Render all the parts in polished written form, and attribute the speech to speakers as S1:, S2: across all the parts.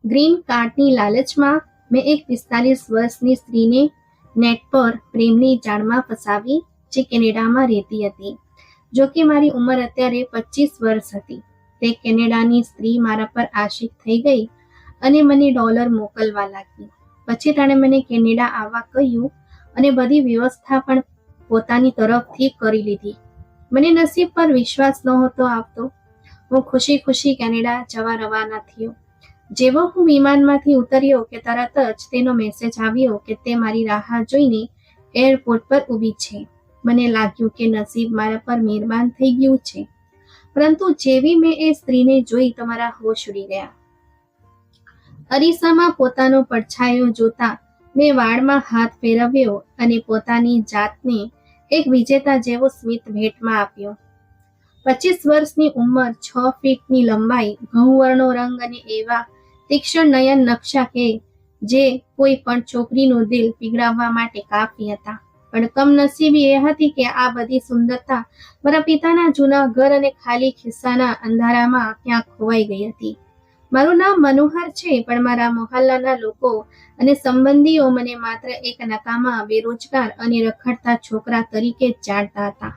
S1: Green કાર્ડની લાલચમાં મેં એક 45 વર્ષની સ્ત્રીને નેટ પર પ્રેમની જાળમાં ફસાવી, જે કેનેડામાં રહેતી હતી. જો કે મારી ઉંમર અત્યારે 25 વર્ષ હતી. તે કેનેડાની સ્ત્રી મારા પર આશિક થઈ ગઈ અને મને ડોલર મોકલવા લાગી. પછી તેણે મને કેનેડા આવવા કહ્યું અને બધી વ્યવસ્થા પણ પોતાની તરફથી કરી લીધી. મને નસીબ પર વિશ્વાસ નહોતો આવતો. હું ખુશી ખુશી કેનેડા જવા રવાના થયો. જેવો હું વિમાનમાંથી ઉતર્યો કે તરત જ તેનો મેસેજ આવ્યો કે તે મારી રાહ જોઈને એરપોર્ટ પર ઊભી છે. મને લાગ્યું કે નસીબ મારા પર મહેરબાન થઈ ગયું છે. પરંતુ જેવી મેં એ સ્ત્રીને જોઈ તો મારા હોશ ઉડી ગયા. અરીસામાં પોતાનો પડછાયો જોતા મેં વાળમાં હાથ ફેરવ્યો અને પોતાની જાતને એક વિજેતા જેવો સ્મિત ભેટમાં આપ્યો. 25 વર્ષની ઉંમર, 6 ફીટની લંબાઈ, ઘઉંવર્ણો રંગ અને એવા તીક્ષ્ણ નયન નકશા કે જે કોઈ પણ છોકરીનું દિલ પીગળાવવા માટે કાફી હતા. પણ કમનસીબી એ હતી કે આ બધી સુંદરતા મારા પિતાના જૂના ઘર અને ખાલી ખિસ્સાના અંધારામાં ક્યાંક ખોવાઈ ગઈ હતી. મારું નામ મનોહર છે, પણ મારા મોહલ્લાના લોકો અને સંબંધીઓ મને માત્ર એક નકામા, બેરોજગાર અને રખડતા છોકરા તરીકે જ જાણતા હતા.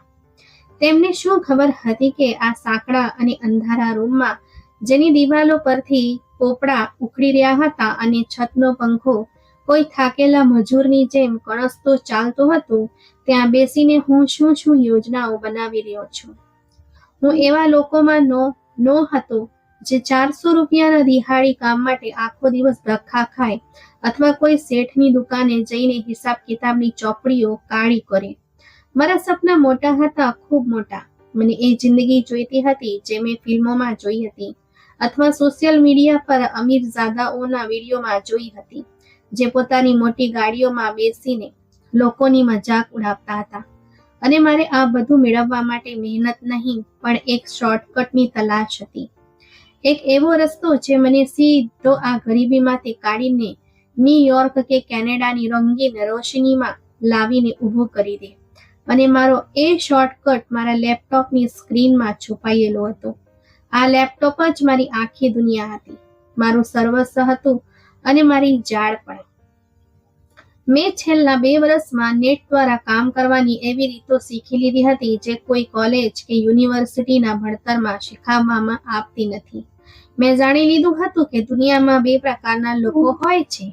S1: તેમને શું ખબર હતી કે આ સાંકડા અને અંધારા રૂમમાં, જેની દિવાલો પરથી પોપડા ઉખડી રહ્યા હતા અને છતનો પંખો કોઈ થાકેલા મજૂરની જેમ કણસતો ચાલતો હતો, ત્યાં બેસીને હું શું યોજનાઓ બનાવી રહ્યો છું. હું એવા લોકોમાં નો હતો જે 400 રૂપિયાના દિહાડી કામ માટે આખો દિવસ ધક્કા ખાય અથવા કોઈ શેઠની દુકાને જઈને હિસાબ કિતાબની ચોપડીઓ કાળી કરે. મારા સપના મોટા હતા, ખૂબ મોટા. મને એ જિંદગી જોઈતી હતી જે મેં ફિલ્મોમાં જોઈ હતી અથવા સોશિયલ મીડિયા પર અમીરજાદાઓના વિડીયોમાં જોઈ હતી, જે પોતાની મોટી ગાડીઓમાં બેસીને લોકોની મજાક ઉડાવતા હતા. અને મારે આ બધું મેળવવા માટે મહેનત નહીં, પણ એક શોર્ટકટની તલાશ હતી. એક એવો રસ્તો જે મને સીધો આ ગરીબીમાંથી કાઢીને ન્યૂયોર્ક કે કેનેડાની રંગીન રોશનીમાં લાવીને ઊભું કરી દે. અને મારો એ શોર્ટકટ મારા લેપટોપની સ્ક્રીનમાં છુપાયેલો હતો. આ લેપટોપ જ મારી આખી દુનિયા હતી, મારું સર્વસ્વ હતું અને મારી જાળ પણ. મેં છેલ્લા 2 વર્ષમાં નેટ દ્વારા કામ કરવાની એવી રીતો શીખી લીધી હતી જે કોઈ કોલેજ કે યુનિવર્સિટીના ભણતરમાં શીખવવામાં આવતી નથી. મેં જાણી લીધું હતું કે દુનિયામાં 2 પ્રકારના લોકો હોય છે.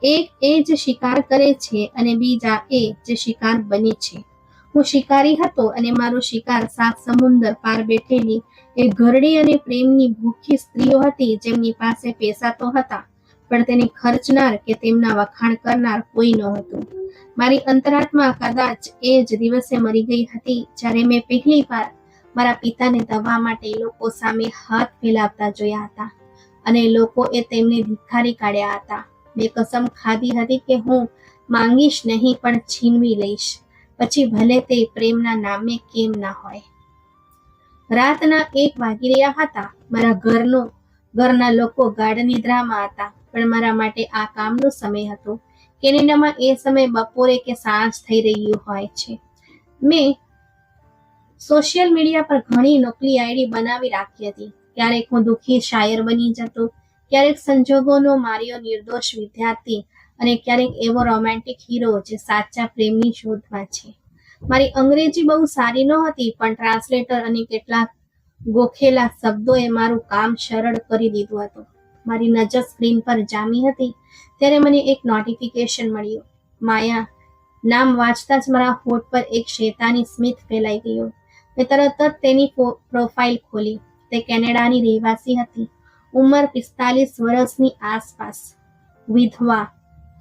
S1: એક એ જે શિકાર કરે છે અને બીજા એ જે શિકાર બને છે. હું શિકારી હતો અને મારો શિકાર 7 સમુંદર પાર બેઠેલી એક ઘરડી અને પ્રેમની ભૂખી સ્ત્રીઓ હતી, જેમની પાસે પૈસા તો હતા, પણ તેને ખર્ચનાર કે તેમના વખાણ કરનાર કોઈ નહોતું. મારી અંતરાત્મા કદાચ એ જ દિવસે મરી ગઈ હતી જ્યારે મેં પહેલી વાર મારા પિતાને દવા માટે લોકો સામે હાથ ફેલાવતા જોયા હતા અને લોકોએ તેમને ધિક્કારી કાઢ્યા હતા. મેં કસમ ખાધી હતી કે હું માંગીશ નહીં, પણ છીનવી લઈશ, પછી ભલે તે પ્રેમના નામે કેમ ના હોય. રાતના 1 વાગી રહ્યા હતા. મારા ઘરના લોકો ગાઢ નિદ્રામાં હતા, પણ મારા માટે આ કામનો સમય હતો. કેનેડામાં એ સમય બપોરે કે સાંજ થઈ રહ્યું હોય છે. મેં સોશિયલ મીડિયા પર ઘણી નકલી આઈડી બનાવી રાખી હતી. ક્યારેક હું દુઃખી શાયર બની જતો, ક્યારેક સંજોગોનો માર્યો નિર્દોષ વિદ્યાર્થી અને ક્યારેક એવો રોમેન્ટિક હીરો જે સાચા પ્રેમની શોધમાં છે. મારી અંગ્રેજી બહુ સારી નહોતી, પણ ટ્રાન્સલેટર અને કેટલાક ગોખેલા શબ્દોએ મારું કામ સરળ કરી દીધું હતું. મારી નજર સ્ક્રીન પર જામી હતી ત્યારે મને એક નોટિફિકેશન મળ્યું. માયા નામ વાંચતા જ મારા હોઠ પર એક શેતાની સ્મિત ફેલાઈ ગયો. મેં તરત જ તેની પ્રોફાઇલ ખોલી. તે કેનેડાની રહેવાસી હતી, ઉંમર 45 વર્ષની આસપાસ, વિધવા,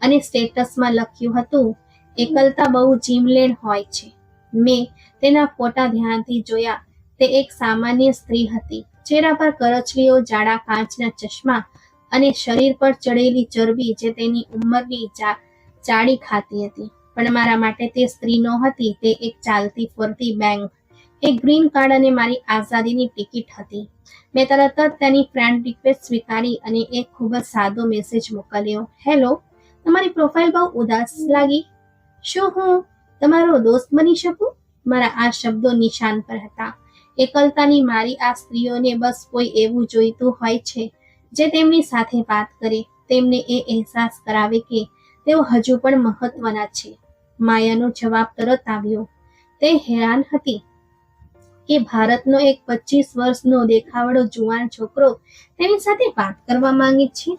S1: અને સ્ટેટસમાં લખ્યું હતું, એકલતા બહુ જીમલેણ હોય છે. મેં તેના ફોટા ધ્યાનથી જોયા. તે એક સામાન્ય સ્ત્રી હતી. ચહેરા પર કરચલીઓ, જાડા કાચના ચશ્મા અને શરીર પર ચડેલી ચરબી જે તેની ઉંમરની ચાડી ખાતી હતી. પણ મારા માટે તે સ્ત્રી નહોતી, તે એક ચાલતી ફરતી બેંક, એક ગ્રીન કાર્ડ અને મારી આઝાદીની ટિકિટ હતી. મેં તરત જ તેની ફ્રેન્ડ રિક્વેસ્ટ સ્વીકારી અને એક ખૂબ જ સાદો મેસેજ મોકલ્યો. હેલો, તમારી પ્રોફાઇલ બહુ ઉદાસ લાગી. શું હું તમારો દોસ્ત બની શકું? મારા આ શબ્દો નિશાન પર હતા. એકલતાની મારી આ સ્ત્રીઓને બસ કોઈ એવું જોઈતું હોય છે જે તેમની સાથે વાત કરે તેમને એ અહેસાસ કરાવે કે તેઓ હજુ પણ મહત્વના છે. માયાનો જવાબ તરત આવ્યો. તે હેરાન હતી કે ભારતનો એક 25 વર્ષનો દેખાવડો જુવાન છોકરો તેની સાથે વાત કરવા માંગે છે.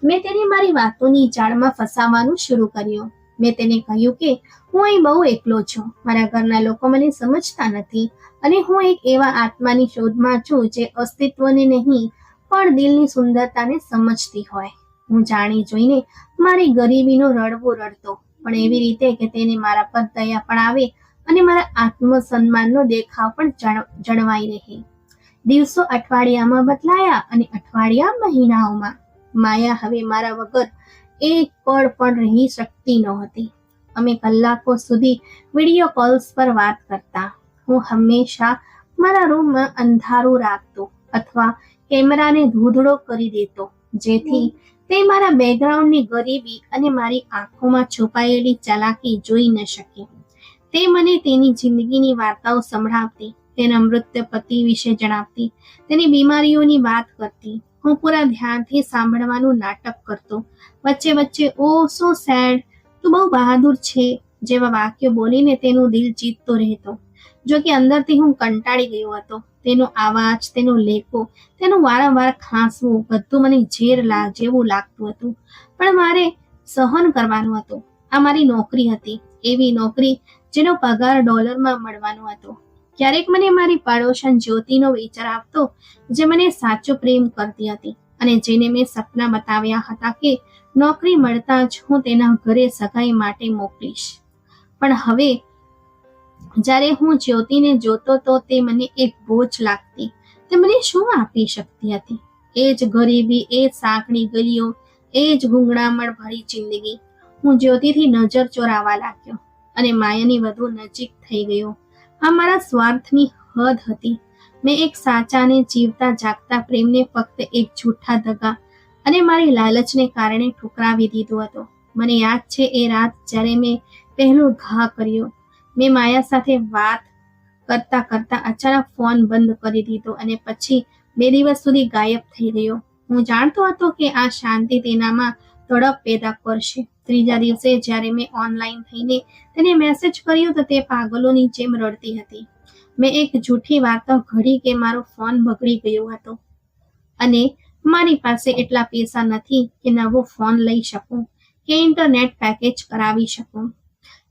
S1: મેં તેને મારી વાતોની જાળમાં ફસાવવાનું શરૂ કર્યું. મેં તેને કહ્યું કે હું અહીં બહુ એકલો છું, મારા ઘરના લોકો મને સમજતા નથી અને હું એક એવા આત્માની શોધમાં છું જે અસ્તિત્વને નહીં પણ દિલની સુંદરતાને સમજતી હોય. હું જાણી જોઈને મારી ગરીબીનો રડવો રડતો, પણ એવી રીતે કે તેને મારા પર દયા પણ આવે અને મારા આત્મસન્માનનો દેખાવ પણ જળવાઈ રહે. દિવસો અઠવાડિયામાં બદલાયા અને અઠવાડિયા મહિનાઓમાં. માયા હવે મારા વગર એક પળ પણ રહી શકતી નહોતી. અમે કલાકો સુધી વિડીયો કોલ્સ પર વાત કરતા. હું હંમેશા મારા રૂમમાં અંધારું રાખતો અથવા કેમેરાને ધૂંધળો કરી દેતો, જેથી તે મારા બેકગ્રાઉન્ડની ગરીબી અને મારી આંખોમાં છુપાયેલી ચાલાકી જોઈ ન શકે. તે મને તેની જિંદગીની વાર્તાઓ સંભળાવતી, તેના મૃત્યુ પતિ વિશે જણાવતી, તેની બીમારીઓની વાત કરતી. હું પૂરા ધ્યાનથી સાંભળવાનું નાટક કરતો. વચ્ચે વચ્ચે ઓ સો સેડ, તું બહુ બહાદુર છે જેવા વાક્યો બોલીને તેનું દિલ જીતતો રહેતો. જો કે અંદરથી હું કંટાળી ગયો હતો. તેનો અવાજ, તેનો લેકો, તેનું વારંવાર ખાંસવું બધું મને ઝેર જેવું લાગતું હતું, પણ મારે સહન કરવાનું હતું. આ મારી નોકરી હતી, એવી નોકરી જેનો પગાર ડોલરમાં મળવાનો હતો. ક્યારેક મને મારી પાડોશન જ્યોતિનો વિચાર આવતો, જે મને સાચો પ્રેમ કરતી હતી અને જેને મેં સપના બતાવ્યા હતા કે નોકરી મળતા જ હું તેના ઘરે સગાઈ માટે મોકલીશ. પણ હવે જ્યારે હું જ્યોતિને જોતો તો તે મને એક બોજ લાગતી. તે મને શું આપી શકતી હતી? એ જ ગરીબી, એ જ સાંકડી ગલીઓ, એ જ ગૂંગળામણ ભરી જિંદગી. હું જ્યોતિથી નજર ચોરાવા લાગ્યો અને માયાની વધુ નજીક થઈ ગયો. આ મારા સ્વાર્થની હદ હતી. મેં એક સાચા અને જીવતા જાગતા પ્રેમને ફક્ત એક જૂઠા દગા અને મારી લાલચને કારણે ઠુકરાવી દીધો હતો. મને યાદ છે એ રાત જ્યારે મેં પહેલો ઘા કર્યો. મેં માયા સાથે વાત કરતા કરતા અચાનક ફોન બંધ કરી દીધો અને પછી 2 દિવસ સુધી ગાયબ થઈ ગયો. હું જાણતો હતો કે આ શાંતિ તેનામાં તડપ પેદા કરશે. ત્રીજા દિવસે જ્યારે મેં ઓનલાઈન થઈને તેને મેસેજ કર્યો તો તે પાગલોની જેમ રડતી હતી. મેં એક જૂઠી વાર્તા ઘડી કે મારો ફોન બગડી ગયો હતો અને મારી પાસે એટલા પૈસા નથી કે નવો ફોન લઈ શકું કે ઇન્ટરનેટ પેકેજ કરાવી શકું,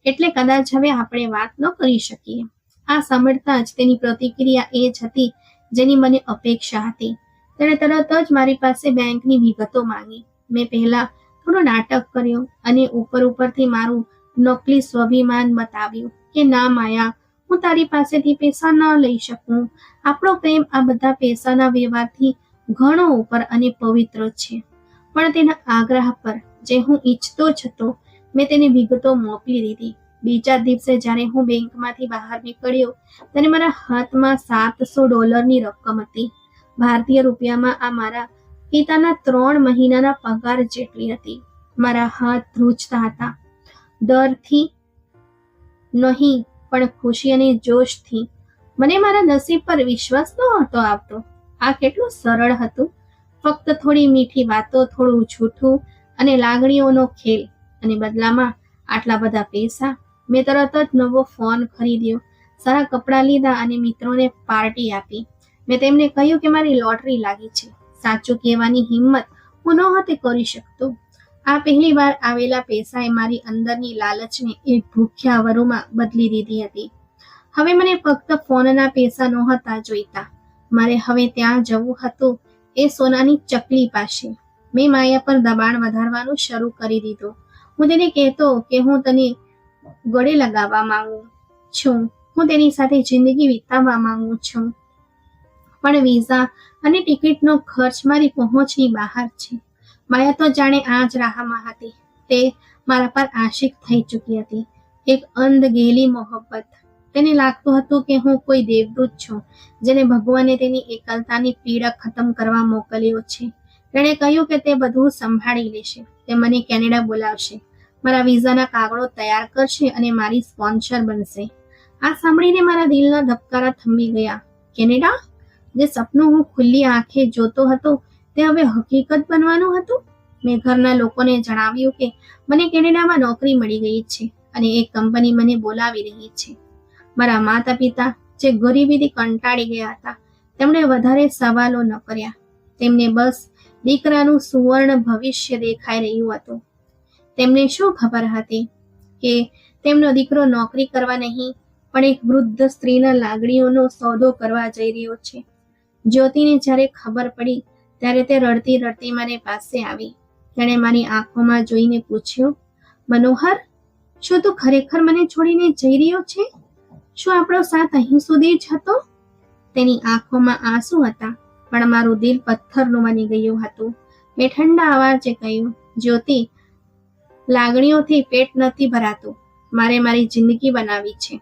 S1: એટલે કદાચ હવે આપણે વાત ન કરી શકીએ. આ સાંભળતા જ તેની પ્રતિક્રિયા એ જ હતી જેની મને અપેક્ષા હતી. તેણે તરત જ મારી પાસે બેંકની વિગતો માંગી. મેં પહેલા થોડો નાટક કર્યો અને ઉપરથી મારું નકલી સ્વાભિમાન બતાવ્યું કે ના માયા, હું તારી પાસેથી પૈસા ન લઈ શકું. આપણો પ્રેમ આ બધા પૈસાના વ્યવહારથી ઘણો ઉપર અને પવિત્ર છે. પણ તેના આગ્રહ પર, જે હું ઈચ્છતો જ હતો, મેં તેને વિગતો મોકલી દીધી. બીજા દિવસે જ્યારે હું બેંકમાંથી બહાર નીકળ્યો ત્યારે મારા હાથમાં $700ની રકમ હતી. ભારતીય રૂપિયામાં આ મારા પિતાના 3 મહિનાના પગાર જેટલી હતી. મારા હાથ ધ્રુજતા હતા, ડરથી નહીં પણ ખુશી અને જોશથી. મને મારા નસીબ પર વિશ્વાસ નહોતો આવતો. આ કેટલું સરળ હતું. ફક્ત થોડી મીઠી વાતો, થોડું જૂઠું અને લાગણીઓનો ખેલ, અને બદલામાં આટલા બધા પૈસા. મેં તરત જ નવો ફોન ખરીદ્યો, સારા કપડાં લીધા અને મિત્રોને પાર્ટી આપી. મેં તેમને કહ્યું કે મારી લોટરી લાગી છે. સાચું કહેવાની હિંમત હું નહોતી કરી શકતો. આ પહેલી વાર આવેલા પૈસાએ મારી અંદરની લાલચને એક ભૂખ્યા વરુમાં બદલી દીધી હતી. હવે મને ફક્ત ફોનના પૈસા નહોતા જોઈતા. મારે હવે ત્યાં જવું હતું, એ સોનાની ચકલી પાસે. મેં માયા પર દબાણ વધારવાનું શરૂ કરી દીધું. હું તેને કહેતો કે હું તને ગળે લગાવવા માંગુ છું, હું તેની સાથે જિંદગી વિતાવવા માંગુ છું, પણ વિઝા અને ટિકિટનો ખર્ચ મારી પહોંચની બહાર છે. માયા તો જાણે આ જ રાહમાં હતી. તે મારા પર આશિક થઈ ચૂકી હતી, એક અંધગેલી મોહબ્બત. તેને લાગતું હતું કે હું કોઈ દેવદૂત છું જેને ભગવાને તેની એકલતાની પીડા ખતમ કરવા મોકલ્યો છે. તેણે કહ્યું કે તે બધું સંભાળી લેશે. તે મને કેનેડા બોલાવશે, મારા વિઝાના કાગળો તૈયાર કરશે અને મારી સ્પોન્સર બનશે. આ સાંભળીને મારા દિલના ધબકારા થંભી ગયા. કેનેડા? જે સપનું હું ખુલ્લી આંખે જોતો હતો તે હવે હકીકત બનવાનું હતું. મેં ઘરના લોકોને જણાવ્યું કે મને કેનેડામાં નોકરી મળી ગઈ છે અને એક કંપની મને બોલાવી રહી છે. મારા માતા પિતા, જે ગરીબીથી કંટાળી ગયા હતા, તેમણે વધારે સવાલો ન કર્યા. તેમને બસ દીકરાનું સુવર્ણ ભવિષ્ય દેખાઈ રહ્યું હતું. તેમને શું ખબર હતી કે તેમનો દીકરો નોકરી કરવા નહીં, પણ એક વૃદ્ધ સ્ત્રીના લાગણીઓનો સોદો કરવા જઈ રહ્યો છે. જ્યોતિને જ્યારે ખબર પડી ત્યારે તે રડતી રડતી મારી પાસે આવી. તેણે મારી આંખોમાં જોઈને પૂછ્યું, મનોહર, શું તું ખરેખર મને છોડીને જઈ રહ્યો છે? શું આપણો સાથ અહીં સુધી જ હતો? તેની આંખોમાં આંસુ હતા, પણ મારું દિલ પથ્થરનું બની ગયું હતું. મેં ઠંડા અવાજે કહ્યું, જ્યોતિ, લાગણીઓથી પેટ નથી ભરાતું. મારે મારી જિંદગી બનાવી છે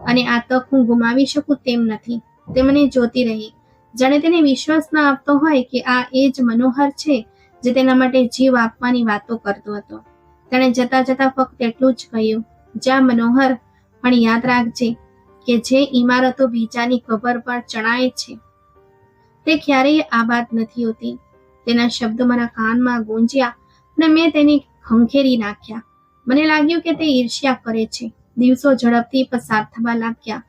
S1: અને આ તક હું ગુમાવી શકું તેમ નથી. તે મને જોતી રહી, જાણે તેને વિશ્વાસ ના આપતો હોય કે આ એ જ મનોહર છે જે તેના માટે જીવ આપવાની વાતો કરતો હતો. તેણે જતા જતા ફક્ત એટલું જ કહ્યું, જા મનોહર, પણ યાદ રાખજે કે જે ઇમારતો બીજાની કબર પર ચણાય છે તે ક્યારેય આબાદ નથી હોતી. તેના શબ્દો મારા કાનમાં ગૂંજ્યા અને મેં તેને ખંખેરી નાખ્યા. મને લાગ્યું કે તે ઈર્ષ્યા કરે છે. દિવસો ઝડપથી પસાર થવા લાગ્યા.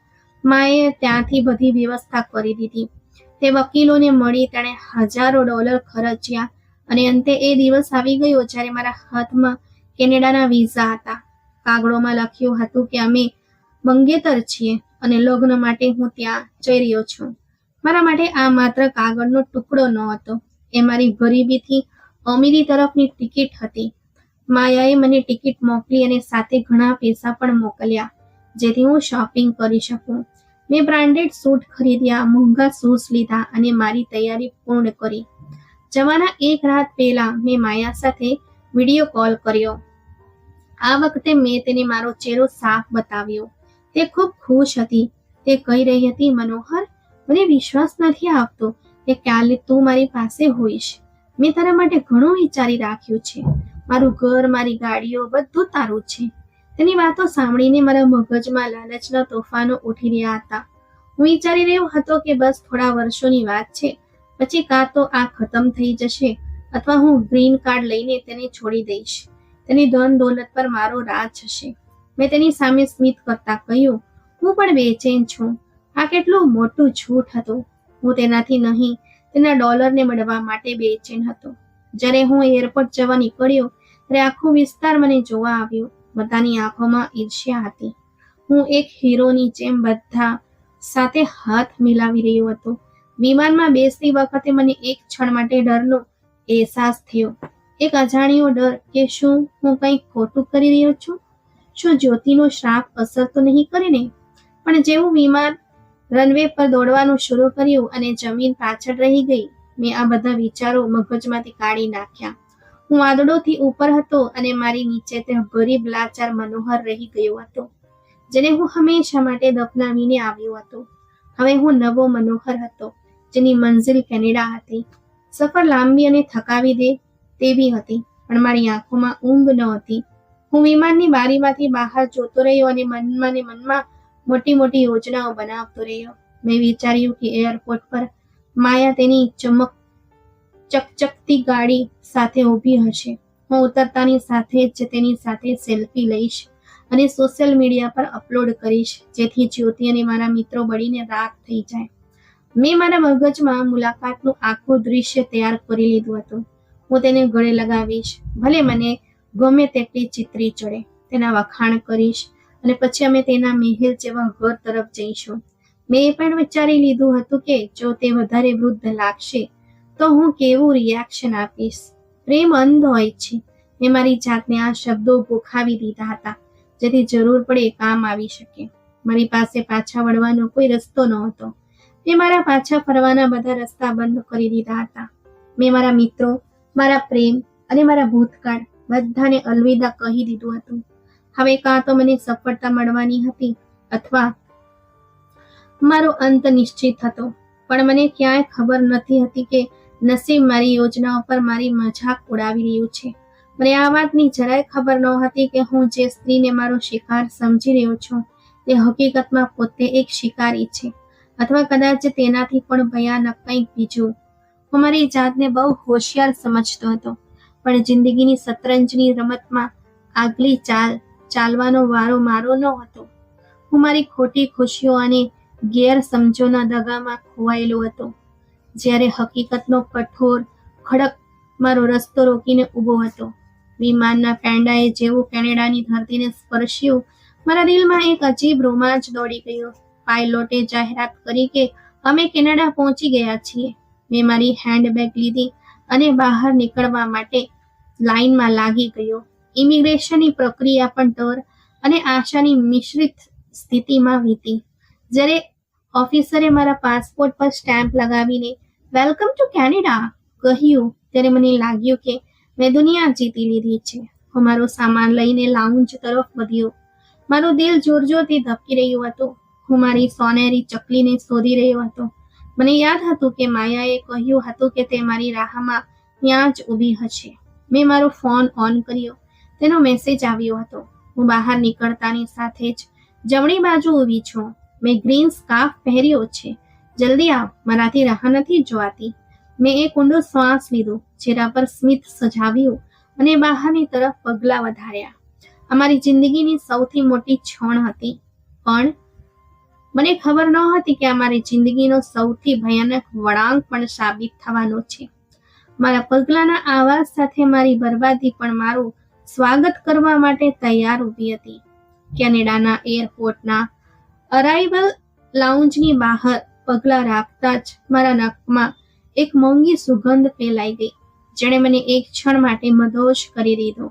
S1: માએ ત્યાંથી બધી વ્યવસ્થા કરી દીધી. તે વકીલોને મળી, તેણે $1000 ખર્ચ્યા અને અંતે એ દિવસ આવી ગયો જ્યારે મારા હાથમાં કેનેડાના વિઝા હતા. કાગળોમાં લખ્યું હતું કે અમે મંગેતર છીએ અને લગ્ન માટે હું ત્યાં જઈ રહ્યો છું. મારા માટે આ માત્ર કાગળનો ટુકડો ન હતો, એ મારી ગરીબીથી અમીરી તરફની ટિકિટ હતી. માયાએ મને ટિકિટ મોકલી અને સાથે ઘણા પૈસા પણ મોકલ્યા જેથી હું શોપિંગ કરી શકું. મેં બ્રાન્ડેડ સૂટ ખરીદ્યા, મોંઘા શૂઝ લીધા અને મારી તૈયારી પૂર્ણ કરી. જવાના એક રાત પહેલા મેં માયા સાથે વિડીયો કોલ કર્યો. આ વખતે મેં તેને મારો ચહેરો સાફ બતાવ્યો. તે ખૂબ ખુશ હતી. તે કહી રહી હતી, મનોહર, મને વિશ્વાસ નથી આવતો કે કાલે તું મારી પાસે હોઈશ. મેં તારા માટે ઘણું વિચારી રાખ્યું છે. મારું ઘર, મારી ગાડીઓ, બધું તારું છે. તેની વાતો સાંભળીને મારા મગજમાં લાલચના તોફાનો ઉઠી રહ્યા હતા. હું વિચારી રહ્યો હતો કે બસ થોડા વર્ષોની વાત છે, પછી કાં તો આ ખતમ થઈ જશે અથવા હું ગ્રીન કાર્ડ લઈને તેને છોડી દઈશ. તેની ધન દોલત પર મારો રાજ હશે. મેં તેની સામે સ્મિત કરતા કહ્યું, હું પણ બેચેન છું. આ કેટલું મોટું જૂઠ હતું. હું તેનાથી નહીં, તેના ડોલરને મળવા માટે બેચેન હતો. જ્યારે હું એરપોર્ટ જવા નીકળ્યો ત્યારે આખો વિસ્તાર મને જોવા આવ્યો. બધાની આંખોમાં ઈર્ષ્યા હતી. હું એક હીરોની જેમ બધા સાથે હાથ મિલાવી રહ્યો હતો. વિમાનમાં બેસતી વખતે મને એક ક્ષણ માટે ડરનો અહેસાસ થયો. એક અજાણ્યો ડર કે શું હું કંઈક ખોટું કરી રહ્યો છું? શું જ્યોતિનો શ્રાપ અસર તો નહીં કરે ને? પણ જેવું વિમાન રનવે પર દોડવાનું શરૂ કર્યું અને જમીન પાછળ રહી ગઈ, મેં આ બધા વિચારો મગજમાંથી કાઢી નાખ્યા. હું વાદળોથી ઉપર હતો અને મારી નીચે તે ગરીબ લાચાર મનોહર રહી ગયો હતો, જેને હું હંમેશા માટે દફનાવીને આવ્યો હતો. હવે હું નવો મનોહર હતો, જેની મંઝિલ કેનેડા હતી. સફર લાંબી અને થકાવી દે તેવી હતી, પણ મારી આંખોમાં ઊંઘ ન હતી. હું વિમાનની બારીમાંથી બહાર જોતો રહ્યો અને મનમાં મોટી મોટી યોજનાઓ બનાવતો રહ્યો. મેં વિચાર્યું કે એરપોર્ટ પર માયા તેની ચકચકતી ગાડી સાથે ઊભી હશે. હું ઉતરતાની સાથે જ તેની સાથે સેલ્ફી લઈશ અને સોશિયલ મીડિયા પર અપલોડ કરીશ, જેથી જ્યોતિ અને મારા મિત્રો બળીને રાખ થઈ જાય. મેં મારા મગજમાં મુલાકાતનું આખું દૃશ્ય તૈયાર કરી લીધું હતું. હું તેને ગળે લગાવીશ, ભલે મને ગમે તેટલી ચિત્રી ચડે, તેના વખાણ કરીશ અને પછી અમે તેના મહેલ જેવા ઘર તરફ જઈશું. મેં એ પણ વિચારી લીધું હતું કે જો તે વધારે વૃદ્ધ લાગશે તો હું કેવું રિએક્શન આપીશ. પ્રેમ અંધ હોય છે. મેં મારી જાતને આ શબ્દો ગોખાવી દીધા હતા જેથી જરૂર પડે કામ આવી શકે. મારી પાસે પાછા વળવાનો કોઈ રસ્તો નહોતો. મેં મારા પાછા ફરવાના બધા રસ્તા બંધ કરી દીધા હતા. મેં મારા મિત્રો, મારા પ્રેમ અને મારા ભૂતકાળ બધાને અલવિદા કહી દીધું હતું. હવે કાં તો મને સફળતા મળવાની હતી અથવા મારો અંત નિશ્ચિત હતો. પણ મને ક્યાંય ખબર નથી હતી કે નસીબ મારી યોજનાઓ પર મારી મજાક ઉડાવી રહ્યું છે. મને આ વાતની જરાય ખબર ન હતી કે હું જે સ્ત્રીને મારો શિકાર સમજી રહ્યો છું તે હકીકતમાં પોતે એક શિકારી છે, અથવા કદાચ તેનાથી પણ ભયાનક કંઈક બીજું. હું મારી જાતને બહુ હોશિયાર સમજતો હતો, પણ જિંદગીની શતરંજની રમતમાં આગલી ચાલવાનો વારો મારો ન હતો. હું મારી ખોટી ખુશીઓ અને ગેરસમજોના દગામાં ખોવાયેલો હતો, જ્યારે હકીકતનો કઠોર ખડક મારો રસ્તો રોકીને ઊભો હતો. વિમાનના પેંડાએ જેવું કેનેડાની ધરતીને સ્પર્શ્યું, મારા દિલમાં એક અજીબ રોમાંચ દોડી ગયો. પાયલોટે જાહેરાત કરી કે અમે કેનેડા પહોંચી ગયા છીએ. મેં મારી હેન્ડબેગ લીધી અને બહાર નીકળવા માટે લાઇનમાં લાગી ગયો. ઇમિગ્રેશનની પ્રક્રિયા પણ ડર અને આશાની મિશ્રિત સ્થિતિમાં વીતી. જ્યારે ઓફિસરે મારા પાસપોર્ટ પર સ્ટેમ્પ લગાવીને વેલકમ ટુ કેનેડા કહ્યું, ત્યારે મને લાગ્યું કે મેં દુનિયા જીતી લીધી છે. હું મારો સામાન લઈને લાઉન્જ તરફ વધ્યો. મારું દિલ જોરજોરથી ધબકી રહ્યું હતું. હું મારી સોનેરી ચકલીને શોધી રહ્યો હતો. મને યાદ હતું કે માયાએ કહ્યું હતું કે તે મારી રાહમાં ત્યાં જ ઊભી હશે. મેં મારો ફોન ઓન કર્યો. તેનો મેસેજ આવ્યો હતો. હું બહાર નીકળતાની સાથે જ જમણી બાજુ ઊભી છું. મેં ગ્રીન સ્કાર્ફ પહેર્યો છે. જલ્દી આવ, મારાથી રાહ નથી જોવાતી. મેં એક ઊંડો શ્વાસ લીધો, ચહેરા પર સ્મિત સજાવ્યું અને બહારની તરફ પગલાં વધાર્યા. અમારી જિંદગીની સૌથી મોટી ક્ષણ હતી, પણ મને ખબર નહોતી કે અમારી જિંદગીનો સૌથી ભયાનક વળાંક પણ સાબિત થવાનો છે. મારા પગલાંના આવાજ સાથે મારી બરબાદી પણ મારું સ્વાગત કરવા માટે તૈયાર ઊભી હતી. કેનેડાના એરપોર્ટના અરાઇવલ લાઉન્જની બહાર પગલાં રાખતા જ મારા નાકમાં એક મોંઘી સુગંધ ફેલાઈ ગઈ, જેણે મને એક ક્ષણ માટે મદહોશ કરી દીધો.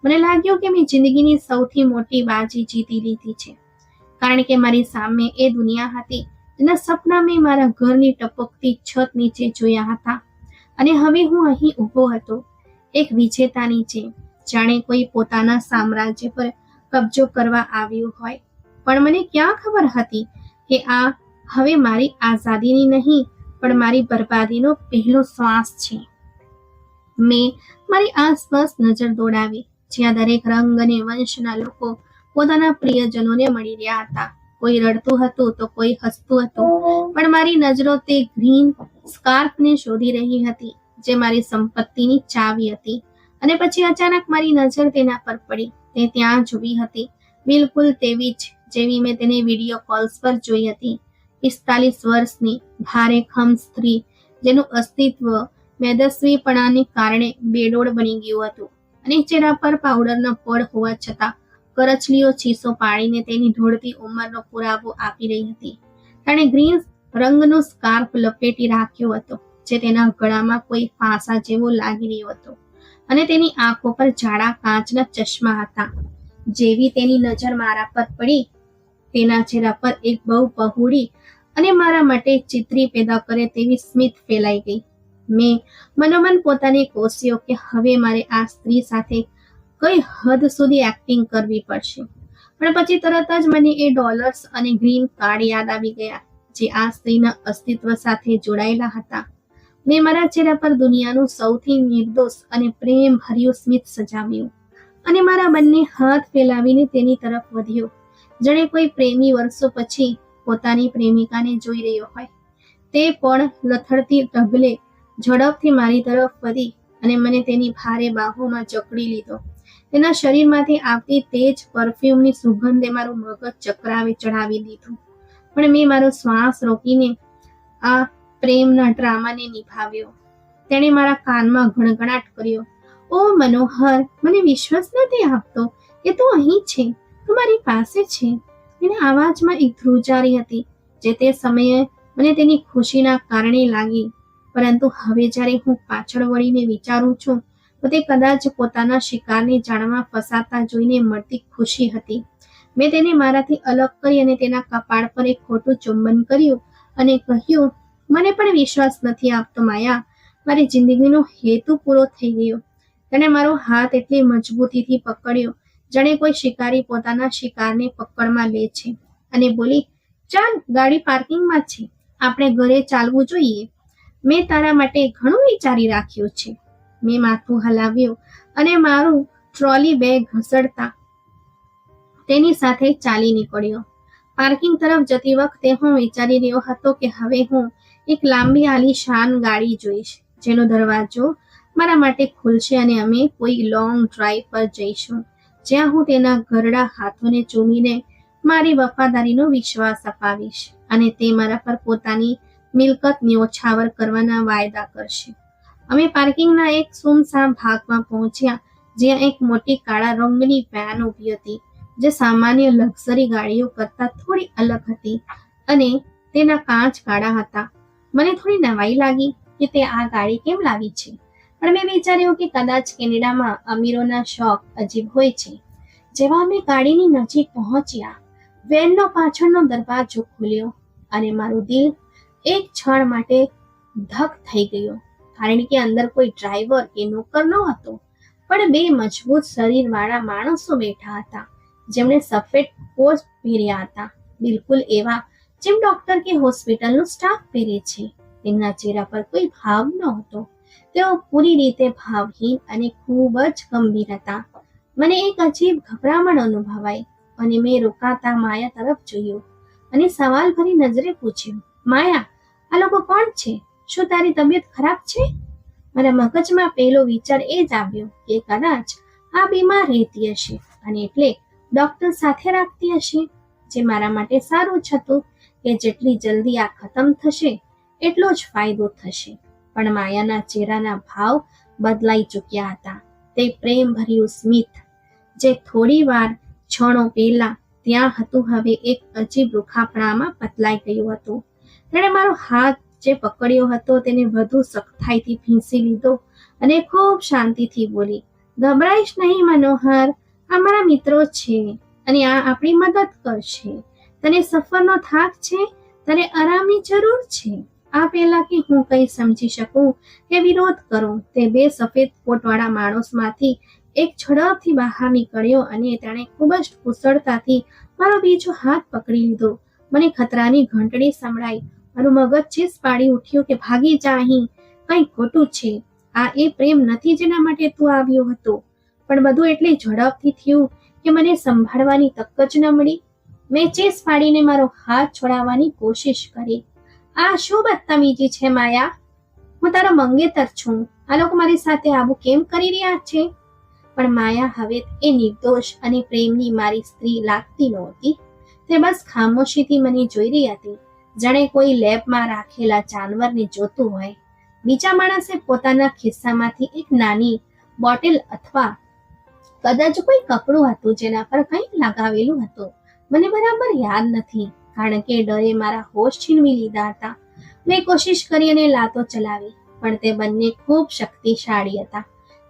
S1: મને લાગ્યું કે મેં જિંદગીની સૌથી મોટી બાજી જીતી લીધી છે, કારણ કે મારી સામે એ દુનિયા હતી જેના સપના મેં મારા ઘરની ટપકતી છત નીચે જોયા હતા. અને હવે હું અહીં ઊભો હતો, એક વિજેતાની જેમ, જાણે કોઈ પોતાના સામ્રાજ્ય પર કબજો કરવા આવ્યું હોય. પણ મને ક્યાં ખબર હતી કે આ હવે મારી આઝાદીની નહીં, પણ મારી બરબાદીનો પહેલો શ્વાસ છે. મેં મારી આસપાસ નજર દોડાવી, જ્યાં દરેક રંગ અને વંશના લોકો પોતાના પ્રિયજનોને મળી રહ્યા હતા. કોઈ રડતું હતું તો કોઈ હસતું હતું, પણ મારી નજરો તે ગ્રીન સ્કાર્ફને શોધી રહી હતી, જે મારી સંપત્તિની ચાવી હતી. અને પછી અચાનક મારી નજર તેના પર પડી. તે ત્યાં જ ઊભી હતી, બિલકુલ તેવી જ જેવી મેં તેને વિડીયો કોલ્સ પર જોઈ હતી. 45 વર્ષની ભારેખમ સ્ત્રી, જેનું અસ્તિત્વ મેદસ્વીપણાને કારણે બેડોળ બની ગયું હતું, અને ચહેરા પર પાવડરનો પડ હોવા છતાં કરચલીઓ ચીસો પાડીને તેની ઢળતી ઉંમરનો પુરાવો આપી રહી હતી. તેણે ગ્રીન રંગનો સ્કાર્ફ લપેટી રાખ્યો હતો, જે તેના ગળામાં કોઈ ફાંસા જેવો લાગી રહ્યો હતો, અને તેની આંખો પર જાડા કાચના ચશ્મા હતા. જેવી તેની નજર મારા પર પડી, તેના ચહેરા પર એક બહુ પહોળી અને મારા માટે ચિત્રી પેદા કરે તેવી સ્મિત ફેલાઈ ગઈ. મેં મનોમન પોતાને કોસ્યો કે હવે મારે આ સ્ત્રી સાથે કઈ હદ સુધી એક્ટિંગ કરવી પડશે. પણ પછી તરત જ મને એ ડોલર્સ અને ગ્રીન કાર્ડ યાદ આવી ગયા, જે આ સ્ત્રીના અસ્તિત્વ સાથે જોડાયેલા હતા. મેં મારા ચહેરા પર દુનિયાનું સૌથી નિર્દોષ અને પ્રેમભર્યું સ્મિત સજાવ્યું, અને મારા બંને હાથ ફેલાવીને તેની તરફ વધ્યો, જાણે કોઈ પ્રેમી વર્ષો પછી પોતાની પ્રેમિકાને જોઈ રહ્યો હોય. તે પણ લથડતી ઢગલે ઝડપથી મારી તરફ વધી અને મને તેની ભારે બાહોમાં જકડી લીધો. તેના શરીરમાંથી આવતી તેજ પરફ્યુમની સુગંધે મારું મગજ ચકરાવે ચડાવી દીધું. પણ મેં મારો શ્વાસ રોકીને આ પ્રેમના ડ્રામાને નિભાવ્યો. તેણે મારા કાનમાં ગણગણાટ કર્યો, ઓ મનોહર, મને વિશ્વાસ નથી આવતો કે તું અહીં છે, તું મારી પાસે છે. તેના અવાજમાં એક ધ્રુજારી હતી, જે તે સમયે મને તેની ખુશીના કારણે લાગી. પરંતુ હવે જ્યારે હું પાછળ વળીને વિચારું છું, તો તે કદાચ પોતાના શિકારને જાળમાં ફસાતા જોઈને મળતી ખુશી હતી. મેં તેને મારાથી અલગ કરી અને તેના કપાળ પર એક ખોટું ચુંબન કર્યું અને કહ્યું, મને પણ વિશ્વાસ નથી આવતો માયા, મારી જિંદગીનો હેતુ પૂરો થઈ ગયો. તેણે મારો હાથ એટલી મજબૂતીથી પકડ્યો, જાણે કોઈ શિકારી પોતાના શિકારને પકડમાં લે છે, અને બોલી, ચાલ, ગાડી પાર્કિંગમાં છે, આપણે ઘરે ચાલવું જોઈએ. મેં તારા માટે ઘણું વિચારી રાખ્યું છે. મેં માથું હલાવ્યું અને મારું ટ્રોલી બેગ ઘસડતા તેની સાથે ચાલી નીકળ્યો. પાર્કિંગ તરફ જતી વખતે હું વિચારી રહ્યો હતો કે હવે હું એક લાંબી આલીશાન ગાડી જોઈશ, જેનો દરવાજો મારા માટે ખુલશે અને અમે કોઈ લોંગ ડ્રાઈવ પર જઈશું, જ્યાં હું તેના ઘરડા હાથોને ચૂમીને મારી વફાદારીનો વિશ્વાસ અપાવીશ અને તે મારા પર પોતાની મિલકત ન્યોછાવર કરવાના વાયદા કરશે. અમે પાર્કિંગના એક સુમસામ ભાગમાં પહોંચ્યા, જ્યાં એક મોટી કાળા રંગની વેન ઊભી હતી, જે સામાન્ય લક્ઝરી ગાડીઓ કરતાં થોડી અલગ હતી અને તેના કાચ કાળા હતા. મને થોડી નવાઈ લાગી કે તે આ ગાડી કેમ લાવી છે, પણ મેં વિચાર્યું કે કદાચ કેનેડામાં અમીરોના શોખ અજીબ હોય છે. જેવા અમે ગાડીની નજીક પહોંચ્યા, વેનનો પાછળનો દરવાજો ખુલ્યો અને મારું દિલ એક ક્ષણ માટે ધક થઈ ગયું, કારણ કે અંદર કોઈ ડ્રાઈવર કે નોકર ન હતો, પણ બે મજબૂત શરીરવાળા માણસો બેઠા હતા, જેમણે સફેદ કોટ પહેર્યા હતા, બિલકુલ એવા જેમ ડોક્ટર કે હોસ્પિટલનો સ્ટાફ પહેરે છે. તેમના ચહેરા પર કોઈ ભાવ નહોતો. તેઓ પૂરી રીતે ભાવહીન અને ખૂબ જ ગંભીર હતા. મને એક અજીબ ગભરામણ અનુભવાઈ અને મેં રોકાતા માયા તરફ જોયું અને સવાલભરી નજરે પૂછ્યું, માયા, આ લોકો કોણ છે? શું તારી તબિયત ખરાબ છે? મારા મગજમાં પહેલો વિચાર એ જ આવ્યો કે કદાચ આ બીમાર રહેતી હશે અને એટલે ડોક્ટર સાથે રાખતી હશે, જે મારા માટે સારું જ હતું કે જેટલી જલ્દી આ ખતમ થશે એટલો જ ફાયદો થશે. પણ માયાના ચહેરાના ભાવ બદલાઈ ચૂક્યા હતા. તે પ્રેમભર્યું સ્મિત, જે થોડી વાર ક્ષણો પહેલા ત્યાં હતું, હવે એક અજીબ રૂખાપણામાં બદલાઈ ગયું હતું. તેણે મારો હાથ જે પકડ્યો હતો તેને વધુ સખ્તાઈથી ભીંસી લીધો અને ખૂબ શાંતિથી બોલી, ગભરાઈશ નહીં મનોહર, આ મારા મિત્રો છે અને આ આપણી મદદ કરશે. તને સફરનો થાક છે, તને આરામની જરૂર છે. આ પહેલા કે હું કંઈ સમજી શકું કે વિરોધ કરું, તે બે સફેદ કોટવાળા માણસમાંથી એક ઝડપથી બહાર નીકળ્યો અને તેણે ખૂબ જ કુશળતાથી મારો બીજો હાથ પકડી લીધો. મને ખતરાની ઘંટડી સંભળાઈ. મારું મગજ ચીસ પાડી ઉઠ્યું કે ભાગી જા, અહીં કંઈ ખોટું છે. આ એ પ્રેમ નથી જેના માટે તું આવ્યો હતો. પણ બધું એટલી ઝડપથી થયું કે મને સંભાળવાની તક જ ન મળી. મેં ચીસ પાડીને મારો હાથ છોડાવવાની કોશિશ કરી. આ શું બદતમીજી છે માયા? હું તારો મંગેતર છું. આ લોકો મારી સાથે આવું કેમ કરી રહ્યા છે? પણ માયા હવે એ નિર્દોષ અને પ્રેમની મારી સ્ત્રી લાગતી નહોતી. તે બસ ખામોશીથી મને જોઈ રહી હતી, જાણે કોઈ લેબમાં રાખેલા જાનવરને જોતું હોય. બીજા માણસે પોતાના ખિસ્સામાંથી એક નાની બોટલ અથવા કદાચ કોઈ કપડું હતું જેના પર કંઈક લગાવેલું હતું. મને બરાબર યાદ નથી, કારણ કે ડરે મારા હોશ છીનવી લીધા હતા. મેં કોશિશ કરી અને લાતો ચલાવી, પણ તે બંને ખૂબ શક્તિશાળી હતા.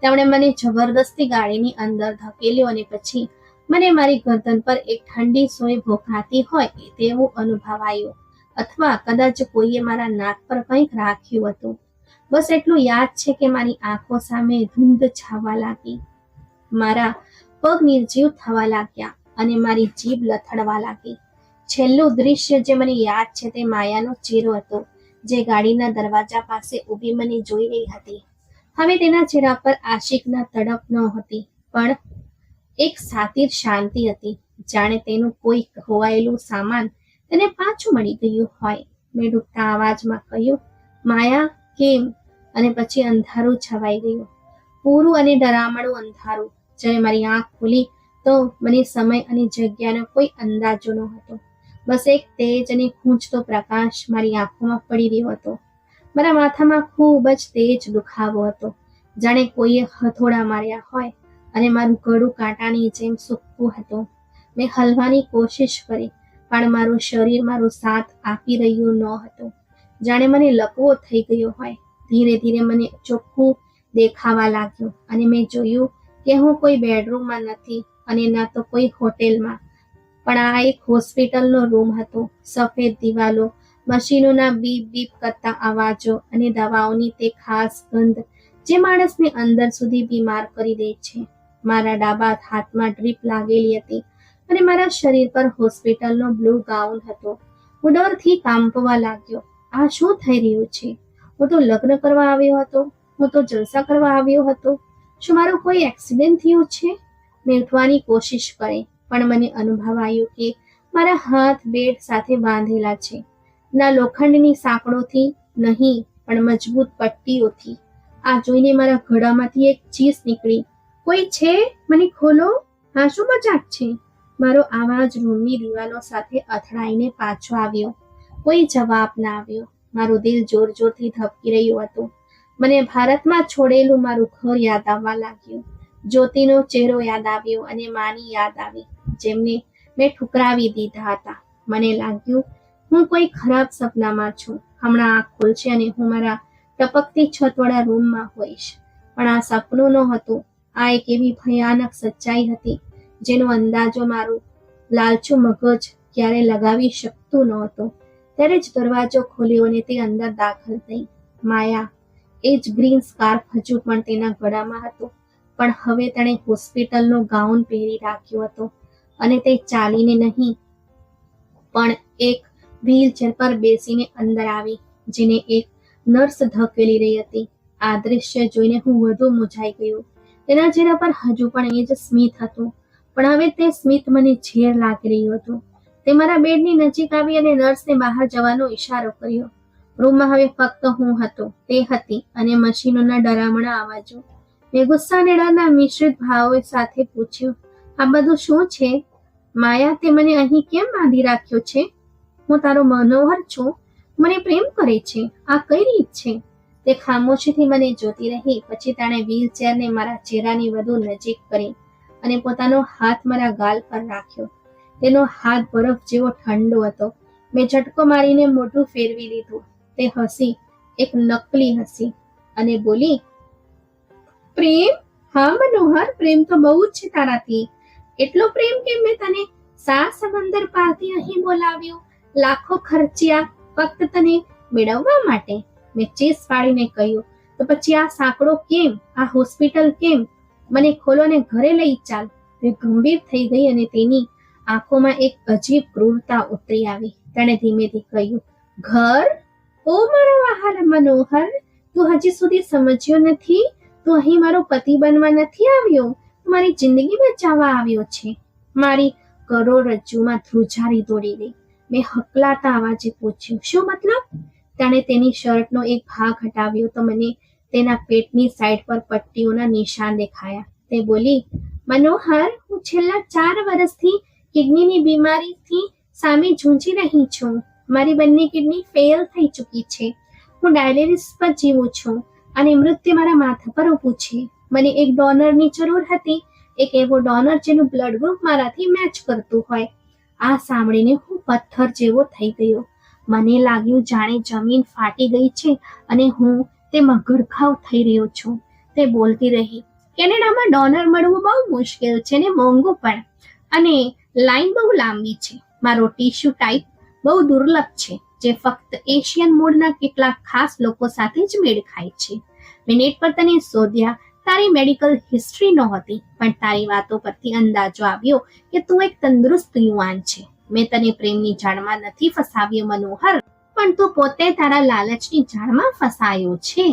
S1: તેમણે મને જબરદસ્તી ગાડીની અંદર ધકેલ્યો અને પછી મને મારી ગરદન પર એક ઠંડી સોય ભોકાતી હોય તેવું અનુભવાયું, અથવા કદાચ કોઈએ મારા નાક પર કંઈક રાખ્યું હતું. બસ એટલું યાદ છે કે મારી આંખો સામે ધૂંધ છાવા લાગી, મારા પગ નિર્જીવ થવા લાગ્યા અને મારી જીભ લથડવા લાગી. છેલ્લું દૃશ્ય જે મને યાદ છે તે માયાનો ચહેરો હતો, જે ગાડીના દરવાજા પાસે ઊભી મને જોઈ રહી હતી. હવે તેના ચહેરા પર આશિકના તડપ નહોતી, પણ એક સાતીર શાંતિ હતી, જાણે તેનું કોઈ ખોવાયેલું સામાન તેને પાછું મળી ગયું હોય. મેં ડૂબતા અવાજમાં કહ્યું, માયા, કેમ? અને પછી અંધારું છવાઈ ગયું, પૂરું અને ડરામણું અંધારું. જ્યારે મારી આંખ ખુલી તો મને સમય અને જગ્યાનો કોઈ અંદાજો ન હતો. બસ એક તેજ અને ખૂંચતો પ્રકાશ મારી આંખોમાં પડી રહ્યો હતો. મારા માથામાં ખૂબ જ તેજ દુખાવો હતો, જાણે કોઈએ હથોડા માર્યા હોય, અને મારું ગળું કાંટાની જેમ સૂકવું હતું. મેં હલવાની કોશિશ કરી, પણ મારું શરીર મારો સાથ આપી રહ્યું ન હતું, જાણે મને લકવો થઈ ગયો હોય. ધીરે ધીરે મને ચોખ્ખું દેખાવા લાગ્યું અને મેં જોયું કે હું કોઈ બેડરૂમમાં નથી અને ન તો કોઈ હોટેલમાં, પણ આ એક હોસ્પિટલનો રૂમ હતો. સફેદ દિવાલો, મશીનોના બીપ બીપ કરતા અવાજો અને દવાઓની તે ખાસ ગંધ જે માણસને અંદર સુધી બીમાર કરી દે છે. મારા ડાબા હાથમાં ડ્રીપ લાગેલી હતી અને મારા શરીર પર હોસ્પિટલનો બ્લુ ગાઉન હતો. હું ડરથી કાંપવા લાગ્યો. આ શું થઈ રહ્યું છે? હું તો લગ્ન કરવા આવ્યો હતો, હું તો જલસા કરવા આવ્યો હતો. શું મારું કોઈ એક્સિડન્ટ થયું છે? મેં ઉઠવાની કોશિશ કરી, પણ મને અનુભવાયું કે મારા હાથ બેડ સાથે બાંધેલા છે, ના લોખંડની સાંકળોથી, નહીં પણ મજબૂત પટ્ટીઓથી. આ જોઈને મારા ગળામાંથી એક ચીસ નીકળી. કોઈ છે? મને ખોલો. આ શું મજાક છે? મારો આવાજ રૂમની દિવાલો સાથે અથડાઈને પાછો આવ્યો. કોઈ જવાબ ના આવ્યો. મારું દિલ જોર જોરથી ધબકી રહ્યું હતું. મને ભારતમાં છોડેલું મારું ઘર યાદ આવવા લાગ્યું. જ્યોતિનો ચહેરો યાદ આવ્યો અને માની યાદ આવી, જેમને મેં ઠુકરાવી દીધા હતા. મને લાગ્યું હું કોઈ ખરાબ સપનામાં છું. હમણાં આંખ ખુલશે અને હું મારા ટપકતી છતવાળા રૂમમાં હોઈશ. પણ આ સપનું નહોતું. આ એક એવી ભયાનક સચ્ચાઈ હતી જેનો અંદાજો મારું લાલચુ મગજ ક્યારે લગાવી શકતું નહોતું. ત્યારે જ દરવાજો ખોલ્યો અને તે અંદર દાખલ થઈ. માયા. એ જ ગ્રીન સ્કાર્ફ હજુ પણ તેના ગળામાં હતો, પણ હવે તેણે હોસ્પિટલનો ગાઉન પહેરી રાખ્યો હતો અને તે ચાલીને નહીં પણ એક વ્હીલચેર પર બેસીને અંદર આવી, જેને એક નર્સ ધકેલી રહી હતી. આ દૃશ્ય જોઈને હું વધુ મૂંઝાઈ ગયો. તેના ચહેરા પર હજુ પણ એ જ સ્મિત હતું, પણ હવે તે સ્મિત મને ઝેર લાગી રહ્યું હતું. તે મારા બેડની નજીક આવી અને નર્સને બહાર જવાનો ઈશારો કર્યો. રૂમમાં હવે ફક્ત હું હતો, તે હતી અને મશીનોના ડરામણા અવાજો. મેં ગુસ્સા અને ડરના મિશ્રિત ભાવો સાથે પૂછ્યું, આ બધું શું છે? માયા, તે મને અહીં કેમ બાંધી રાખ્યો છે? હું તારો મનોહર છું, મને પ્રેમ કરે છે. આ કઈ રીત છે? તે ખામોશીથી મને જોતી રહી. પછી તેણે વ્હીલચેરને મારા ચહેરાની વધુ નજીક કરી અને પોતાનો હાથ મારા ગાલ પર રાખ્યો. તેનો હાથ બરફ જેવો ઠંડો હતો. મેં ઝટકો મારીને મોઢું ફેરવી લીધું. તે હસી, એક નકલી હસી, અને બોલી, પ્રેમ? હા મનોહર, પ્રેમ તો બહુ જ છે તારાથી. એટલો પ્રેમ કે મેં તને 7 સમંદર પારથી અહીં બોલાવ્યો, લાખો ખર્ચ્યા ફક્ત તને મેળવવા માટે. મેં ચીસ પાડીને કહ્યું, તો પછી આ સાંકડો કેમ? આ હોસ્પિટલ કેમ? મને ખોલો ને ઘરે લઈ ચાલ. તે ગંભીર થઈ ગઈ અને તેની આંખોમાં એક અજીબ ક્રૂરતા ઉતરી આવી. તેણે ધીમેથી કહ્યું, ઘર? ઓ મારો વહાલા મનોહર, તું હજી સુધી સમજ્યો નથી. તું અહીં મારો પતિ બનવા નથી આવ્યો, મારી જિંદગી બચાવવા આવ્યો છે. મારી કરોડરજ્જુમાં ધ્રુજારી દોડી ગઈ. મેં હકલાતા અવાજે પૂછ્યું, શું મતલબ? તેણે તેની શર્ટનો એક ભાગ હટાવ્યો તો મને તેના પેટની સાઈડ પર પટ્ટીઓના નિશાન દેખાયા. તે બોલી, મનોહર, હું છેલ્લા 4 વર્ષથી કિડનીની બીમારીથી સામે ઝૂંઝી રહી છું. મારી બંને કિડની ફેલ થઈ ચૂકી છે. હું ડાયાલિસિસ પર જીવું છું અને મૃત્યુ મારા માથા પર ઊભું છે. મને એક ડોનરની જરૂર હતી, એક એવો ડોનર જેનું બ્લડ ગ્રુપ મારાથી મેચ કરતું હોય. આ સાંભળીને હું પથ્થર જેવો થઈ ગયો. મને લાગ્યું જાણે જમીન ફાટી ગઈ છે અને હું તેમાં ગરકાવ થઈ રહ્યો છું. તે બોલતી રહી, કેનેડામાં ડોનર મળવું બહુ મુશ્કેલ છે ને મોંઘું પણ, અને લાઈન બહુ લાંબી છે. મારો ટીશ્યુ ટાઈપ બહુ દુર્લભ છે, જે ફક્ત એશિયન મૂળના કેટલાક ખાસ લોકો સાથે જ મેળ ખાય છે. મેં નેટ પર તને શોધ્યા. તારી મેડિકલ હિસ્ટ્રી નહોતી, પણ તારી વાતો પરથી અંદાજો આવ્યો કે તું એક તંદુરસ્ત યુવાન છે. મેં તને પ્રેમની જાળમાં નથી ફસાવ્યો મનોહર, પણ તું પોતે તારા લાલચની જાળમાં ફસાયો છે.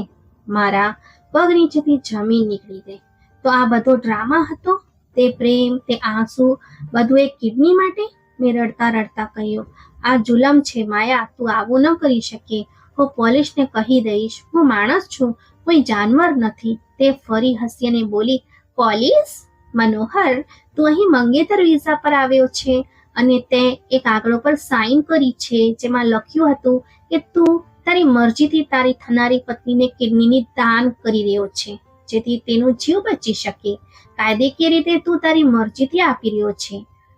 S1: મારા પગ નીચેથી જમીન નીકળી ગઈ. તો આ બધો ડ્રામા હતો? તે પ્રેમ, તે આંસુ, બધું એક કિડની માટે? મેં રડતા રડતા કહ્યું, આ જુલમ છે માયા, તું આવું ન કરી શકે. હું પોલીસને કહી દઈશ. હું માણસ છું, કોઈ જાનવર નથી. તે ફરી હસી અને બોલી, પોલીસ? મનોહર, તું અહીં મંગેતર વિઝા પર આવ્યો છે અને તે એક આંકડો પર સાઇન કરી છે જેમાં લખ્યું હતું કે તું તારી મરજીથી તારી થનારી પત્નીને કિડનીની દાન કરી રહ્યો છે, જેથી તેનો જીવ બચી શકે. કાયદેકીય રીતે તું તારી મરજીથી આપી રહ્યો છે.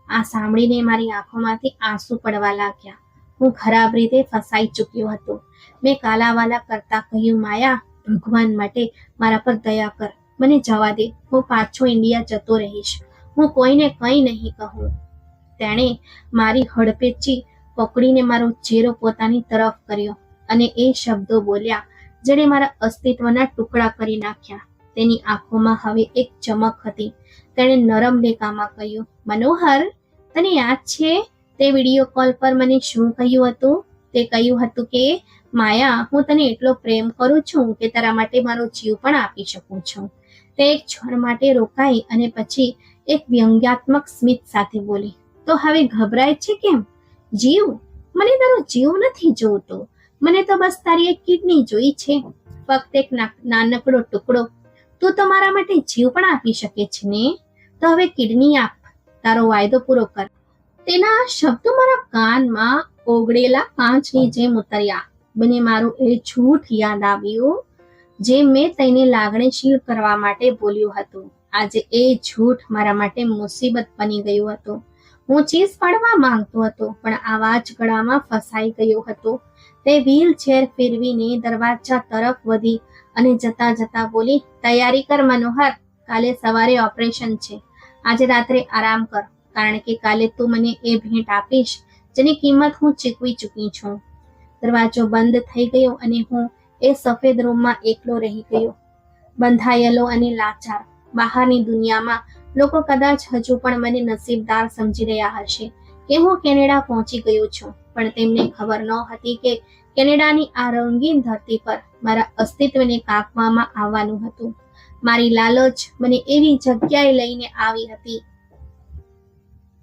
S1: આ સાંભળીને મારી આંખોમાંથી આંસુ પડવા લાગ્યા. હું ખરાબ રીતે ફસાઈ ચૂક્યો હતો. મેં કાલાવાલા કરતા કહ્યું, માયા, ભગવાન માટે મારા પર દયા કર. મને જવા દે. હું પાછો ઇન્ડિયા જતો રહીશ. હું કોઈને કંઈ નહીં કહું. તેણે મારી હડપેચી પકડીને મારો ચહેરો પોતાની તરફ કર્યો અને એ શબ્દો બોલ્યા જેણે મારા અસ્તિત્વના ટુકડા કરી નાખ્યા. તેની આંખોમાં હવે એક ચમક હતી. તેણે નરમ લેખામાં કહ્યું, મનોહર, તને યાદ છે તે વિડીયો કોલ પર મને શું કહ્યું હતું? તે કહ્યું હતું કે માયા, હું તને એટલો પ્રેમ કરું છું કે તારા માટે મારો જીવ પણ આપી શકું છું. તે એક ક્ષણ માટે રોકાઈ અને પછી એક વ્યંગ્યાત્મક સ્મિત સાથે બોલી, તો હવે ગભરાય છે કેમ? જીવ? મને તારો જીવ નથી જોઈતો. મને તો બસ તારી એક કિડની જોઈ છે, ફક્ત એક નાનકડો ટુકડો. તું તો મારા માટે જીવ પણ આપી શકે છે ને, તો હવે કિડની આપ, તારો વાયદો પૂરો કર. તેના આ શબ્દો મારા કાનમાં ઓગળેલા કાચની જેમ ઉતર્યા. મને મારું એ જૂઠ યાદ આવ્યું જે મેં તેને લાગણીશીલ કરવા માટે બોલ્યું હતું. આજે એ જૂઠ મારા માટે મુસીબત બની ગયું હતું. હું ચીસ પાડવા માંગતો હતો, પણ આવાજ ગળામાં ફસાઈ ગયો હતો. તે વ્હીલચેર ફેરવીને દરવાજા તરફ વધી અને જતા જતા બોલી, તૈયારી કર મનોહર, કાલે સવારે ઓપરેશન છે. આજે રાત્રે આરામ કર, કારણ કે કાલે તું મને એ ભેટ આપીશ જેની કિંમત હું ચૂકવી ચૂકી છું. દરવાજો બંધ થઈ ગયો અને હું એ સફેદ રૂમમાં એકલો રહી ગયો, બંધાયેલો અને લાચાર. બહારની દુનિયામાં લોકો કદાચ હજુ પણ મને નસીબદાર સમજી રહ્યા હશે કે હું કેનેડા પહોંચી ગયો છું, પણ તેમને ખબર ન હતી કે કેનેડાની આ રંગીન ધરતી પર મારા અસ્તિત્વને કાપવામાં આવવાનું હતું. મારી લાલચ મને એવી જગ્યાએ લઈને આવી હતી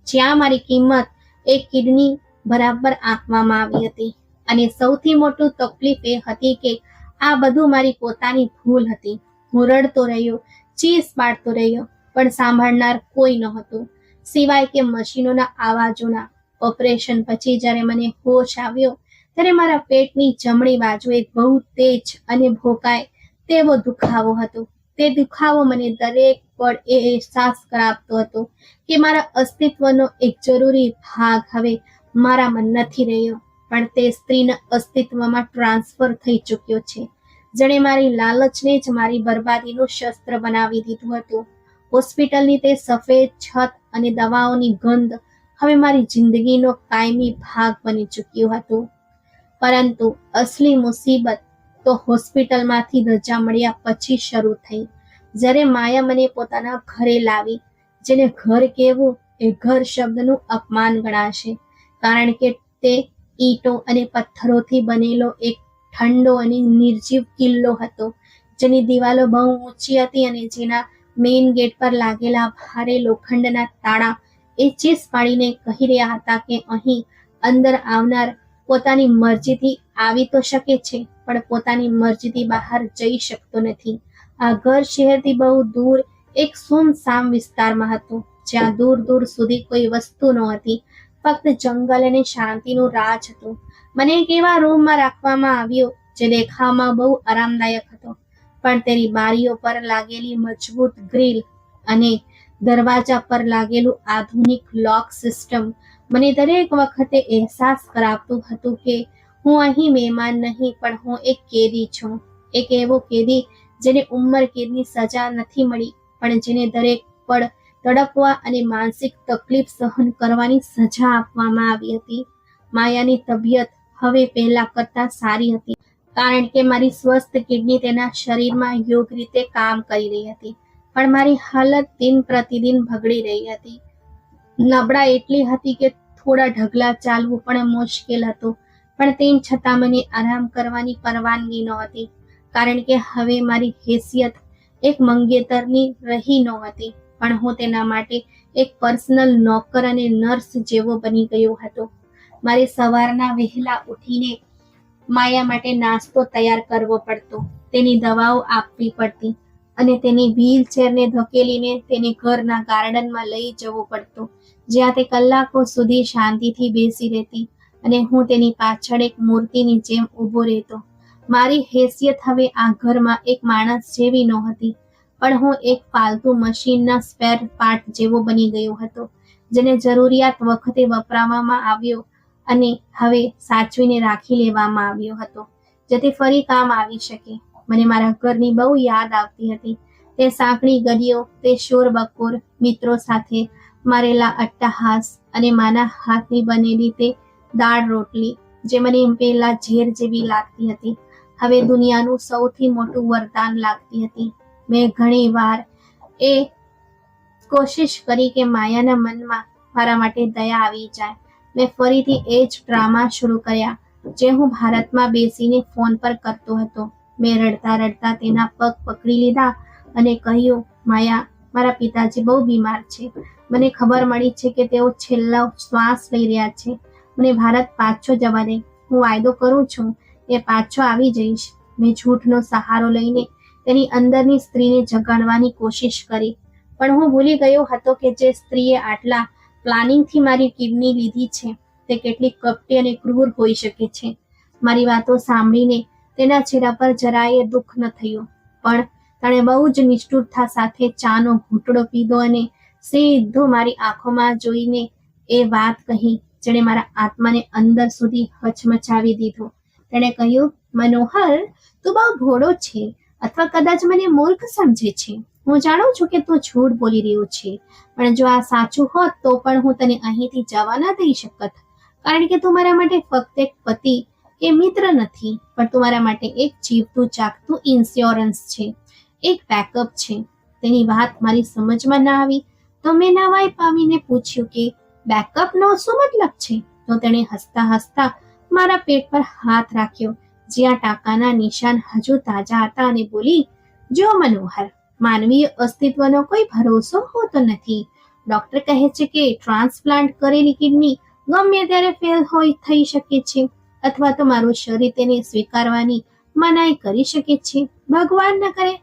S1: જ્યાં મારી કિંમત એક કિડની બરાબર આંકવામાં આવી હતી. અને સૌથી મોટું તકલીફ એ હતી કે આ બધું મારી પોતાની ભૂલ હતી. હું રડતો રહ્યો, ચીસ પાડતો રહ્યો, પણ સાંભળનાર કોઈ નહોતું, સિવાય કે મશીનોના અવાજોના. ઓપરેશન પછી જ્યારે મને હોશ આવ્યો ત્યારે મારા પેટની જમણી બાજુ એક બહુ તેજ અને ભોકાય તેવો દુખાવો હતો. તે દુખાવો મને દરેક પળ એ અહેસાસ કરાવતો હતો કે મારા અસ્તિત્વનો એક જરૂરી ભાગ હવે મારામાં નથી રહ્યો, પણ તે સ્ત્રીના અસ્તિત્વમાં ટ્રાન્સફર થઈ ચૂક્યો છે, જેણે મારી લાલચને જ મારી બરબાદીનું શસ્ત્ર બનાવી દીધું હતું. હોસ્પિટલની તે સફેદ છત અને દવાઓની ગંધ હવે મારી જિંદગીનો કાયમી ભાગ બની ચૂક્યું હતું. પરંતુ અસલી મુસીબત તો હોસ્પિટલમાંથી રજા મળ્યા પછી શરૂ થઈ, જ્યારે માયા મને પોતાના ઘરે લાવી. જેને ઘર કહેવું એ ઘર શબ્દનું અપમાન ગણાશે, કારણ કે તે ઈંટો અને પથ્થરોથી બનેલો એક ઠંડો અને નિર્જીવ કિલ્લો હતો, જેની દિવાલો બહુ ઊંચી હતી અને જેના મેઇન ગેટ પર લાગેલા ભારે લોખંડના તાળા એ ચીસ પાડીને કહી રહ્યા હતા કે અહીં અંદર આવનાર પોતાની મરજીથી આવી તો શકે છે, પણ પોતાની મરજીથી બહાર જઈ શકતો નથી. આ ઘર શહેરથી બહુ દૂર એક સુમસામ વિસ્તારમાં હતું, જ્યાં દૂર દૂર સુધી કોઈ વસ્તુ નહોતી, ફક્ત જંગલ અને શાંતિનું રાજ હતું. મને એક એવા રૂમમાં રાખવામાં આવ્યો જે દેખાવમાં બહુ આરામદાયક હતો, પણ તેની બારીઓ પર લાગેલી મજબૂત ગ્રીલ અને દરવાજા પર લાગેલું આધુનિક લોક સિસ્ટમ મને દરેક વખતે અહેસાસ કરાવતું હતું કે હું અહીં મહેમાન નહીં, પણ હું એક કેદી છું. એક એવો કેદી જેને ઉંમર કેદની સજા નથી મળી, પણ જેને દરેક પળ તડપવા અને માનસિક તકલીફ સહન કરવાની સજા આપવામાં આવી હતી. માયાની તબિયત હવે પહેલા કરતાં સારી હતી, કારણ કે મારી સ્વસ્થ કિડની તેના શરીરમાં યોગ્ય રીતે કામ કરી રહી હતી, પણ મારી હાલત દિન પ્રતિદિન બગડી રહી હતી. નબળા એટલી હતી કે થોડા ઢગલા ચાલવું પણ મુશ્કેલ હતું, પણ તેમ છતાં મને આરામ કરવાની પરવાનગી નહોતી, કારણ કે હવે મારી હેસિયત એક મંગેતરની રહી નહોતી, પણ હું તેના માટે એક પર્સનલ નોકર અને નર્સ જેવો બની ગયો હતો. મારે સવારના વહેલા ઉઠીને માયા માટે નાસ્તો તૈયાર કરવો પડતો, તેની દવાઓ આપવી પડતી અને તેની વ્હીલચેરને ધકેલીને તેને ઘરના ગાર્ડનમાં લઈ જવું પડતું, જ્યાં તે કલાકો સુધી શાંતિથી બેસી રહેતી અને હું તેની પાછળ એક મૂર્તિની જેમ ઊભો રહેતો. મારી હેસિયત હવે આ ઘરમાં એક માણસ જેવી નહોતી, પણ હું એક પાલતુ મશીનના સ્પેર પાર્ટ જેવો બની ગયો હતો, જેને જરૂરિયાત વખતે વપરાવવામાં આવ્યો અને હવે સાચવીને રાખી લેવામાં આવ્યો હતો, જેથી ફરી કામ આવી શકે. મને મારા ઘરની બહુ યાદ આવતી હતી. તે સાંકડી ગલીઓ, તે શોરબકોર, મિત્રો સાથે મારેલા અટ્ટહાસ અને માના હાથની બનેલી તે દાળ રોટલી જે મને પહેલા ઝેર જેવી લાગતી હતી, હવે દુનિયાનું સૌથી મોટું વરદાન લાગતી હતી. મેં ઘણી વાર એ કોશિશ કરી કે માયાના મનમાં મારા માટે દયા આવી જાય. મેં ફરીથી એ જ ડ્રામા શરૂ કર્યા જે હું ભારતમાં બેસીને ફોન પર કરતો હતો. મેં રડતા રડતા તેના પગ પકડી લીધા અને કહ્યું, માયા, મારા પિતાજી બહુ બીમાર છે. મને ખબર મળી છે કે તેઓ છેલ્લો શ્વાસ લઈ રહ્યા છે. મને ભારત પાછો જવા દે. હું વાયદો કરું છું એ પાછો આવી જઈશ. મેં જૂઠનો સહારો લઈને તેની અંદરની સ્ત્રીને જગાડવાની કોશિશ કરી, પણ હું ભૂલી ગયો હતો કે જે સ્ત્રીએ આટલા પ્લાનિંગથી મારી કિડની લીધી છે તે કેટલી કપટી અને ક્રૂર હોઈ શકે છે. મારી વાતો સાંભળીને તેના ચહેરા પર જરાય દુઃખ ન થયું, પણ તેણે બહુ જ નિષ્ઠુરતા સાથે ચાનો ઘૂંટડો પીધો અને સીધું મારી આંખોમાં જોઈને એ વાત કહી જેણે મારા આત્માને અંદર સુધી હચમચાવી દીધો. તેણે કહ્યું, મનોહર, તું બહુ ભોળો છે, અથવા કદાચ મને મૂર્ખ સમજે છે. હું જાણું છું કે તું જૂઠ બોલી રહ્યો છે, પણ જો આ સાચું હોત તો પણ હું તને અહીંથી જવા ન દઈ શકત, કારણ કે તું મારા માટે ફક્ત એક પતિ કે મિત્ર નથી, પણ તું મારા માટે એક જીવતું જાગતું ઇન્સ્યોરન્સ છે, એક બેકઅપ છે. તેની વાત મારી સમજમાં ના આવી તો મેં નવાઈ પામીને પૂછ્યું કે બેકઅપનો શું મતલબ છે? તો તેણે હસતા હસતા મારા પેટ પર હાથ રાખ્યો જ્યાં ટાંકાના નિશાન હજુ તાજા હતા અને બોલી, જો મનોહર, માનવીય અસ્તિત્વનો કોઈ ભરોસો હોતો નથી. ડોક્ટર કહે છે કે ટ્રાન્સપ્લાન્ટ કરેલી કિડની ગમે ત્યારે ફેલ થઈ શકે છે, અથવા તો મારું શરીર તેને સ્વીકારવાની મનાઈ કરી શકે છે. ભગવાન ન કરે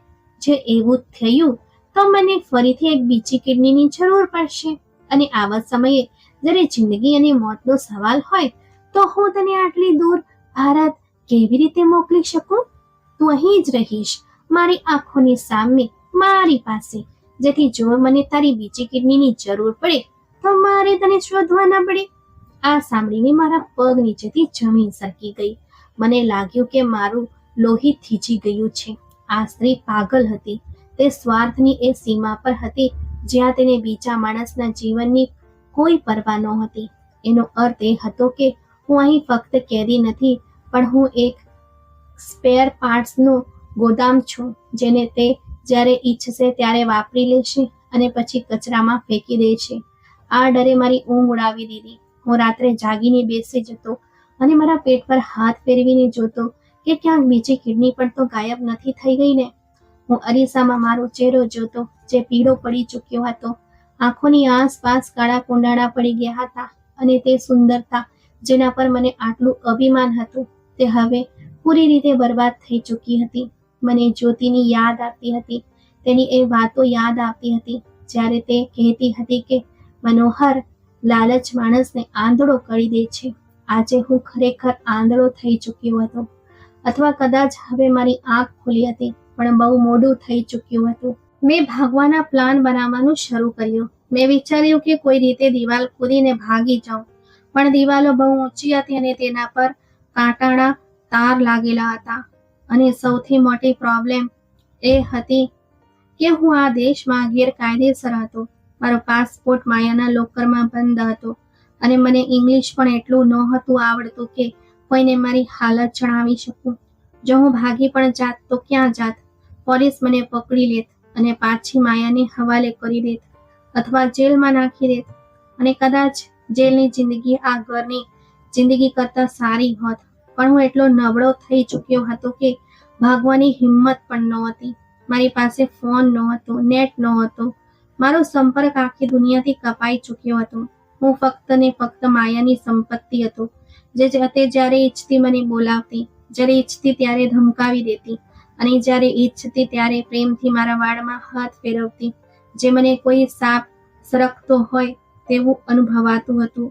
S1: જે એવું થયું તો મને ફરીથી એક બીજી કિડનીની જરૂર પડશે, અને આવા સમયે જ્યારે જિંદગી અને મોતનો સવાલ હોય તો હું તને આટલી દૂર ભારત કેવી રીતે મોકલી શકું? તું અહીં જ રહીશ, મારી આંખોની સામે, મારી પાસે, જેથી જો મને તારી બીજી કિડનીની જરૂર પડે તો મારે તને શોધવા ન પડે. આ સાંભળીને મારા પગ નીચેથી જમીન સરકી ગઈ. મને લાગ્યું કે મારું લોહી થીજી ગયું છે. આ સ્ત્રી પાગલ હતી. તે સ્વાર્થની એ સીમા પર હતી જ્યાં તેને બીજા માણસના જીવનની કોઈ પરવા નહોતી. એનો અર્થ એ હતો કે હું અહીં ફક્ત કેદી નથી, પણ હું એક સ્પેર પાર્ટ્સનું ગોદામ છું જેને તે જ્યારે ઈચ્છશે ત્યારે વાપરી લેશે અને પછી કચરામાં ફેંકી દેશે. આ ડરે મારી ઊંઘ ઉડાવી દીધી. હું રાત્રે જાગીને બેસી જતો અને મારા પેટ પર હાથ ફેરવીને જોતો કે ક્યાંક બીજી કિડની પણ તો ગાયબ નથી થઈ ગઈ ને. હું અરીસામાં મારો ચહેરો જોતો જે પીળો પડી ચૂક્યો હતો. આંખોની આસપાસ કાળા કુંડાળા પડી ગયા હતા અને તે સુંદરતા જેના પર મને આટલું અભિમાન હતું તે હવે પૂરી રીતે બરબાદ થઈ ચૂકી હતી. મને જ્યોતિની યાદ આવતી હતી. તેની એ વાતો યાદ આવતી હતી જ્યારે તે કહેતી હતી કે મનોહર, લાલચ માણસને આંધળો કરી દે છે. આજે હું ખરેખર આંધળો થઈ ચૂક્યો હતો, અથવા કદાચ હવે મારી આંખ ખુલી હતી પણ બહુ મોડું થઈ ચૂક્યું હતું. મેં ભાગવાના પ્લાન બનાવવાનું શરૂ કર્યું. મેં વિચાર્યું કે કોઈ રીતે દિવાલ કૂદીને ભાગી જાઉં, પણ દિવાલો બહુ ઊંચી હતી અને તેના પર કાંટાળા તાર લાગેલા હતા. અને સૌથી મોટી પ્રોબ્લેમ એ હતી કે હું આ દેશમાં ગેરકાયદેસર હતો. મારો પાસપોર્ટ માયાના લોકરમાં બંધ હતો અને મને ઇંગ્લિશ પણ એટલું નહોતું આવડતું કે કોઈને મારી હાલત જણાવી શકું. જો હું ભાગી પણ જાત તો ક્યાં જાત? પોલીસ મને પકડી લેત અને પાછી માયાને હવાલે કરી દેત અથવા જેલમાં નાખી દેત. અને કદાચ જેલની જિંદગી આ ઘરની જિંદગી કરતાં સારી હોત, પણ હું એટલો નબળો થઈ ચૂક્યો હતો કે ભાગવાની હિંમત પણ નહોતી. મારી પાસે ફોન નહોતો, નેટ નહોતો. મારો સંપર્ક આખી દુનિયાથી કપાઈ ચૂક્યો હતો. હું ફક્ત ને ફક્ત માયાની સંપત્તિ હતો જે તે જ્યારે ઈચ્છતી મને બોલાવતી, જ્યારે ઈચ્છતી ત્યારે ધમકાવી દેતી અને જ્યારે ઈચ્છતી ત્યારે પ્રેમથી મારા વાળમાં હાથ ફેરવતી, જે મને કોઈ સાપ સરકતો હોય તેવું અનુભવાતું હતું.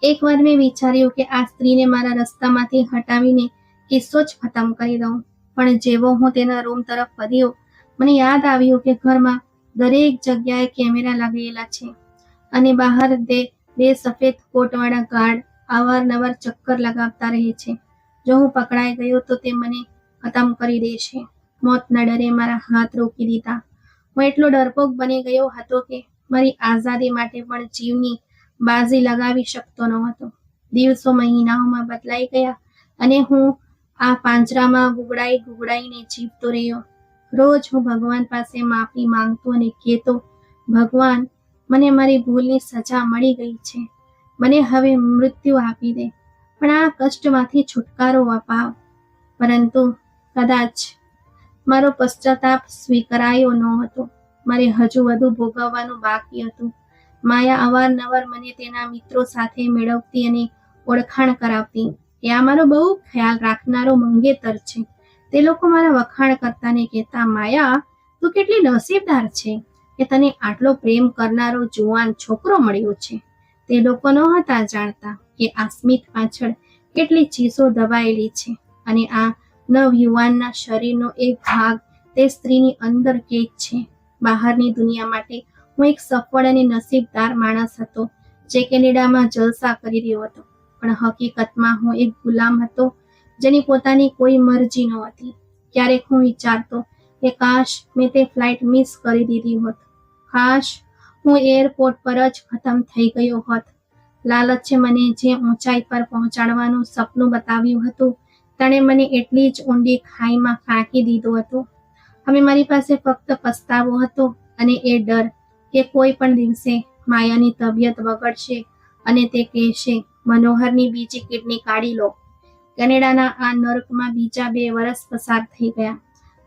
S1: એકવાર મેં વિચાર્યું કે આ સ્ત્રીને મારા રસ્તામાંથી હટાવીને કિસ્સો જ ખતમ કરી દઉં, પણ જેવો હું તેના રૂમ તરફ વધ્યો મને યાદ આવ્યું કે ઘરમાં દરેક જગ્યાએ કેમેરા લગાવેલા છે અને બહાર બે સફેદ કોટવાળા ગાર્ડ અવારનવાર ચક્કર લગાવતા રહે છે. જો હું પકડાઈ ગયો તો તે મને ખતમ કરી દેશે. મોતના ડરે મારા હાથ રોકી દીધા. હું એટલો ડરપોક બની ગયો હતો કે મારી આઝાદી માટે પણ જીવની બાજી લગાવી શકતો ન હતો. દિવસો મહિનાઓમાં બદલાઈ ગયા અને હું આ પાંજરામાં ગુગડાઈને જીવતો રહ્યો. રોજ હું ભગવાન પાસે માફી માંગતો અને કહેતો, ભગવાન, મને મારી ભૂલની સજા મળી ગઈ છે, મને હવે મૃત્યુ આપી દે, પણ આ કષ્ટમાંથી છુટકારો અપાવ. પરંતુ કદાચ મારો પશ્ચાતાપ સ્વીકારાયો ન હતો. મારે હજુ વધુ ભોગવવાનું બાકી હતું. માયા અવારનવાર મને તેના મિત્રો સાથે મેળવતી અને ઓળખાણ કરાવતી. એ આ મારો બહુ ખ્યાલ રાખનારો મંગેતર છે. તે લોકો મારા વખાણ કરતા ને કહેતા, માયા, તું કેટલી નસીબદાર છે કે તને આટલો પ્રેમ કરનારો જુવાન છોકરો મળ્યો છે. તે લોકો નહોતા જાણતા કે આ સ્મિત પાછળ કેટલી ચીસો દબાયેલી છે અને આ નવયુવાનના શરીરનો એક ભાગ તે સ્ત્રીની અંદર કેદ છે. બહારની દુનિયા માટે હું એક સફળ અને નસીબદાર માણસ હતો જે કેનેડામાં જલસા કરી રહ્યો હતો, પણ હકીકતમાં હું એક ગુલામ હતો જેની પોતાની કોઈ મરજી નહોતી. ક્યારેક હું વિચારતો કે કાશ મેં તે ફ્લાઇટ મિસ કરી દીધી હોત, કાશ હું એરપોર્ટ પર જ ખતમ થઈ ગયો હોત. લાલચે મને જે ઊંચાઈ પર પહોંચાડવાનું સપનું બતાવ્યું હતું તેણે મને એટલી જ ઊંડી ખાઈમાં ફેંકી દીધો હતો. હવે મારી પાસે ફક્ત પસ્તાવો હતો અને એ ડર કે કોઈ પણ દિવસે માયાની તબિયત બગડશે અને તે કહેશે, મનોહરની બીજી કિડની કાઢી લો. કેનેડાના આ નર્કમાં બીજા 2 વર્ષ પસાર થઈ ગયા.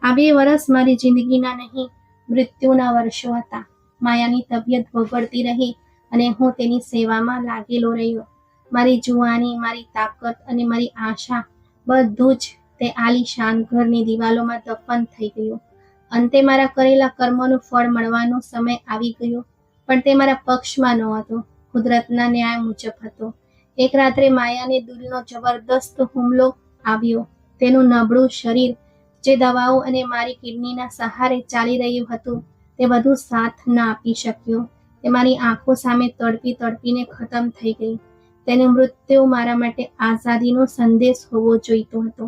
S1: આ 2 વર્ષ મારી જિંદગીના નહીં, મૃત્યુના વર્ષો હતા. માયાની તબિયત બગડતી રહી અને હું તેની સેવામાં લાગેલો રહ્યો. મારી જુવાની, મારી તાકાત અને મારી આશા બધું જ તે આલીશાન ઘરની દિવાલોમાં દફન થઈ ગયું. અંતે મારા કરેલા કર્મોનું ફળ મળવાનો સમય આવી ગયો, પણ તે મારા પક્ષમાં નહોતો, કુદરતના ન્યાય મુજબ હતો. એક રાત્રે માયાને દિલનો જબરદસ્ત હુમલો આવ્યો. તેનું નબળું શરીર જે દવાઓ અને મારી કિડનીના સહારે ચાલી રહ્યું હતું તે બધું સાથ ન આપી શક્યું. તે મારી આંખો સામે તડપી તડપીને ખતમ થઈ ગઈ. તેનું મૃત્યુ મારા માટે આઝાદીનો સંદેશ હોવો જોઈતો હતો,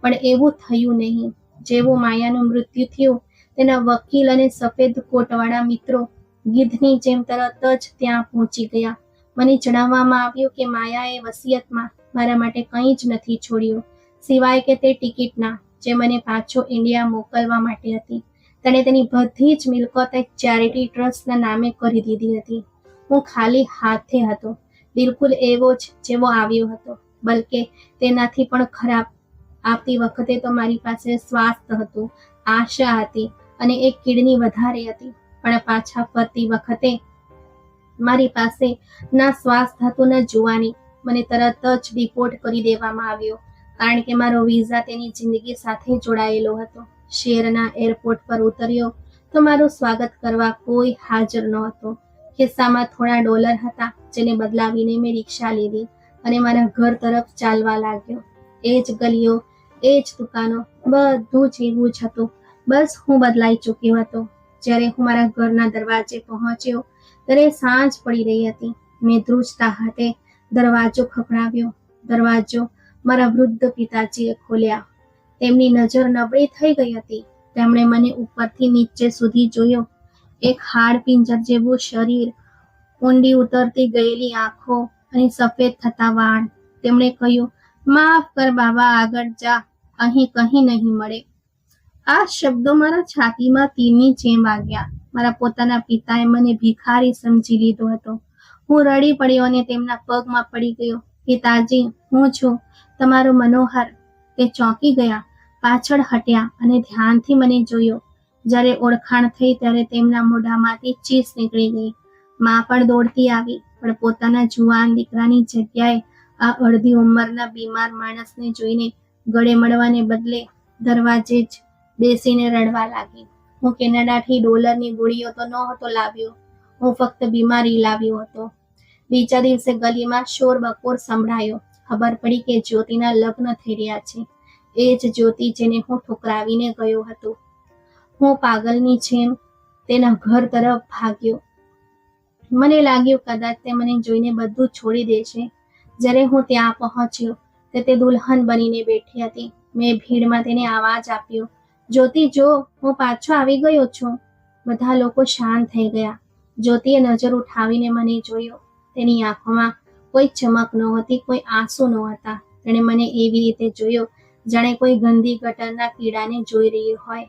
S1: પણ એવું થયું નહીં. જેવું માયાનું મૃત્યુ થયું, તેના વકીલ અને સફેદ કોટવાળા મિત્રો ગીધની જેમ તરત જ ત્યાં પહોંચી ગયા. મને જણાવવામાં આવ્યું કે માયાએ વસિયતમાં મારા માટે કંઈ જ નથી છોડ્યું સિવાય કે તે ટિકિટના જે મને પાછો ઇન્ડિયા મોકલવા માટે હતી. તેણે તેની બધી જ મિલકત એક ચેરિટી ટ્રસ્ટના નામે કરી દીધી હતી. હું ખાલી હાથે હતો, બિલકુલ એવો જ જેવો આવ્યો હતો, બલકે તેનાથી પણ ખરાબ. આવતી વખતે તો મારી પાસે સ્વાસ્થ્ય હતું, આશા હતી અને એક કિડની વધારે હતી, પણ પાછા ફરતી વખતે મારી પાસે ના સ્વાસ્થ્ય હતું ન જુવાની. મને તરત જ ડિપોર્ટ કરી દેવામાં આવ્યો કારણ કે મારો વિઝા તેની જિંદગી સાથે જોડાયેલો હતો. શહેરના એરપોર્ટ પર ઉતર્યો તો મારું સ્વાગત કરવા કોઈ હાજર નહોતો. ખિસ્સામાં થોડા $, હતા જેને બદલાવીને મેં રિક્ષા લીધી અને મારા ઘર તરફ ચાલવા લાગ્યો. એ જ ગલીઓ, એ જ દુકાનો, બધું જ એવું જ હતું. બસ હું બદલાઈ ચૂક્યો હતો. જ્યારે હું મારા ઘરના દરવાજે પહોંચ્યો ત્યારે સાંજ પડી રહી હતી. મેં ધ્રુજતા હાથે દરવાજો ખખડાવ્યો. દરવાજો મારા વૃદ્ધ પિતાજીએ ખોલ્યા. તેમની નજર નબળી થઈ ગઈ હતી. તેમણે મને ઉપરથી નીચે સુધી જોયો. એક હાડપિંજર જેવું શરીર, ઊંડી ઉતરતી ગયેલી આંખો અને સફેદ થતા વાળ. તેમણે કહ્યું, માફ કર બાબા, આગળ જા, અહીં કંઈ નહીં મળે. આ શબ્દો મારા છાતીમાં તીરની જેમ વાગ્યા. મારા પોતાના પિતાએ મને ભિખારી સમજી લીધો હતો. હું રડી પડ્યો અને તેમના પગમાં પડી ગયો. પિતાજી, હું છું તમારો મનોહર. તે ચોંકી ગયા, પાછળ હટ્યા અને ધ્યાનથી મને જોયો. જ્યારે ઓળખાણ થઈ ત્યારે તેમના મોઢામાંથી ચીસ નીકળી ગઈ. મા પણ દોડતી આવી, પણ પોતાના જુવાન દીકરાની જગ્યાએ આ અડધી ઉંમરના બીમાર માણસને જોઈને ગળે મળવાને બદલે દરવાજે જ બેસીને રડવા લાગી. હું કેનેડાથી $ની ગોળીઓ તો નહોતો લાવ્યો, હું ફક્ત બીમારી લાવ્યો હતો. બીજા દિવસે ગલીમાં શોર બકોર સંભળાયો. ખબર પડી કે જ્યોતિના લગ્ન થઈ રહ્યા છે. એ જ જ્યોતિ જેને હું ઠુકરાવીને ગયો હતો. હું પાગલની જેમ તેના ઘર તરફ ભાગ્યો. મને લાગ્યું કદાચ તે મને જોઈને બધું છોડી દેશે. જ્યારે હું ત્યાં પહોંચ્યો તે દુલ્હન બનીને બેઠી હતી. મેં ભીડમાં તેને અવાજ આપ્યો, જ્યોતિ જો, હું પાછો આવી ગયો છું. બધા લોકો શાંત થઈ ગયા. જ્યોતિએ નજર ઉઠાવીને મને જોયો. તેની આંખોમાં કોઈ ચમક નહોતી, કોઈ આંસુ નહોતા. તેણે મને એવી રીતે જોયો જાણે કોઈ ગંદી ગટરના કીડાને જોઈ રહ્યો હોય.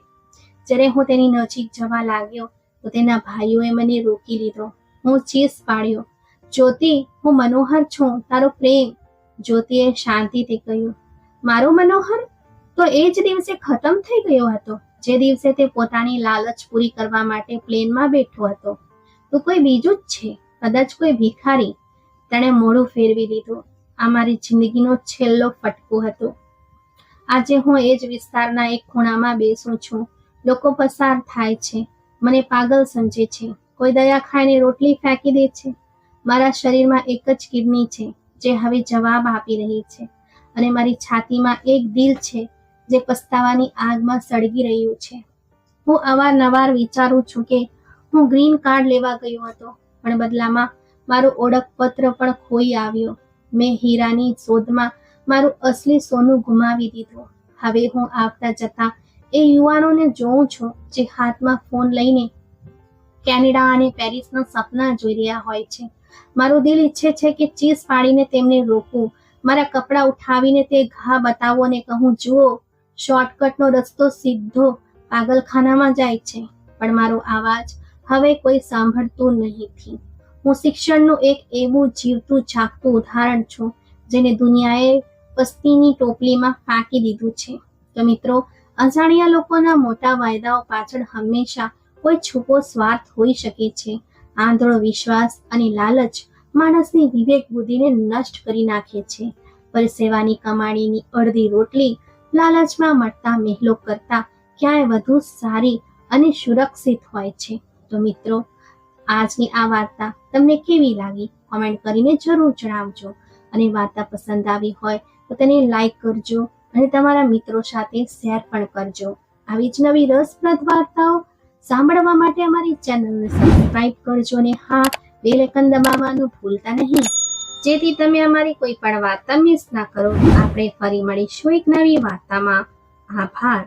S1: જ્યારે હું તેની નજીક જવા લાગ્યો તો તેના ભાઈઓએ મને રોકી લીધો. હું ચીસ પાડ્યો, જ્યોતિ, હું મનોહર છું, તારો પ્રેમ. જ્યોતિએ શાંતિથી કહ્યું, મારો મનોહર તો એ જ દિવસે ખતમ થઈ ગયો હતો જે દિવસે તે પોતાની લાલચ પૂરી કરવા માટે પ્લેનમાં બેઠો હતો. તો કોઈ બીજું જ છે, કદાચ કોઈ ભિખારી. તેણે મોઢું ફેરવી લીધું. આ મારી જિંદગીનો છેલ્લો ફટકો હતો. આજે હું એ જ વિસ્તારના એક ખૂણામાં બેસું છું. લોકો પસાર થાય છે, મને પાગલ સમજે છે. કોઈ દયા ખાઈને રોટલી ફેંકી દે છે. મારા શરીરમાં એક જ કિડની છે જે હવે જવાબ આપી રહી છે, અને મારી છાતીમાં એક દિલ છે જે પસ્તાવાની આગમાં સળગી રહ્યું છે. હું અવારનવાર વિચારું છું કે હું ગ્રીન કાર્ડ લેવા ગયો હતો, પણ બદલામાં મારું ઓળખપત્ર પણ ખોઈ આવ્યો. મેં હીરાની શોધમાં મારું અસલી સોનું ગુમાવી દીધું. હવે હું આવતા જતા એ યુવાનોને જોઉં છું જે હાથમાં ફોન લઈને કેનેડા અને પેરિસના સપના જોઈ રહ્યા હોય છે. મારું દિલ ઈચ્છે છે કે ચીસ પાડીને તેમને રોકું, મારા કપડાં ઉઠાવીને તે ઘા બતાવું અને કહું, જુઓ, શોર્ટકટનો રસ્તો સીધો પાગલખાનામાં જાય છે. પણ મારો અવાજ હવે કોઈ સાંભળતું નથી. હું શિક્ષણનું એક એવું જીવતું જાગતું ઉદાહરણ છું જેને દુનિયાએ પસ્તીની ટોપલીમાં ફેંકી દીધું છે. તો મિત્રો, અજાણ્યા લોકોના મોટા વાયદાઓ પાછળ હંમેશા કોઈ છુપો સ્વાર્થ હોઈ શકે છે. આંધળો વિશ્વાસ અને લાલચ માણસની વિવેક બુદ્ધિને નષ્ટ કરી નાખે છે. પરસેવાની કમાણીની અડધી રોટલી લાલચમાં મળતા મહેલો કરતા ક્યાંય વધુ સારી અને સુરક્ષિત હોય છે. તો મિત્રો, આજની આ વાર્તા તમને કેવી લાગી? કોમેન્ટ કરીને જરૂર જણાવજો. અને વાર્તા પસંદ આવી હોય તો તેને લાઈક કરજો અને તમારા મિત્રો સાથે શેર પણ કરજો. આવી જ નવી રસપ્રદ વાર્તાઓ સાંભળવા માટે અમારી ચેનલને સબસ્ક્રાઇબ કરજો અને હા, બેલ આઇકન દબાવવાનું ભૂલતા નહીં, જેથી તમે અમારી કોઈ પણ વાર્તા મિસ ના કરો. આપણે ફરી મળીશું એક નવી વાર્તામાં. આભાર.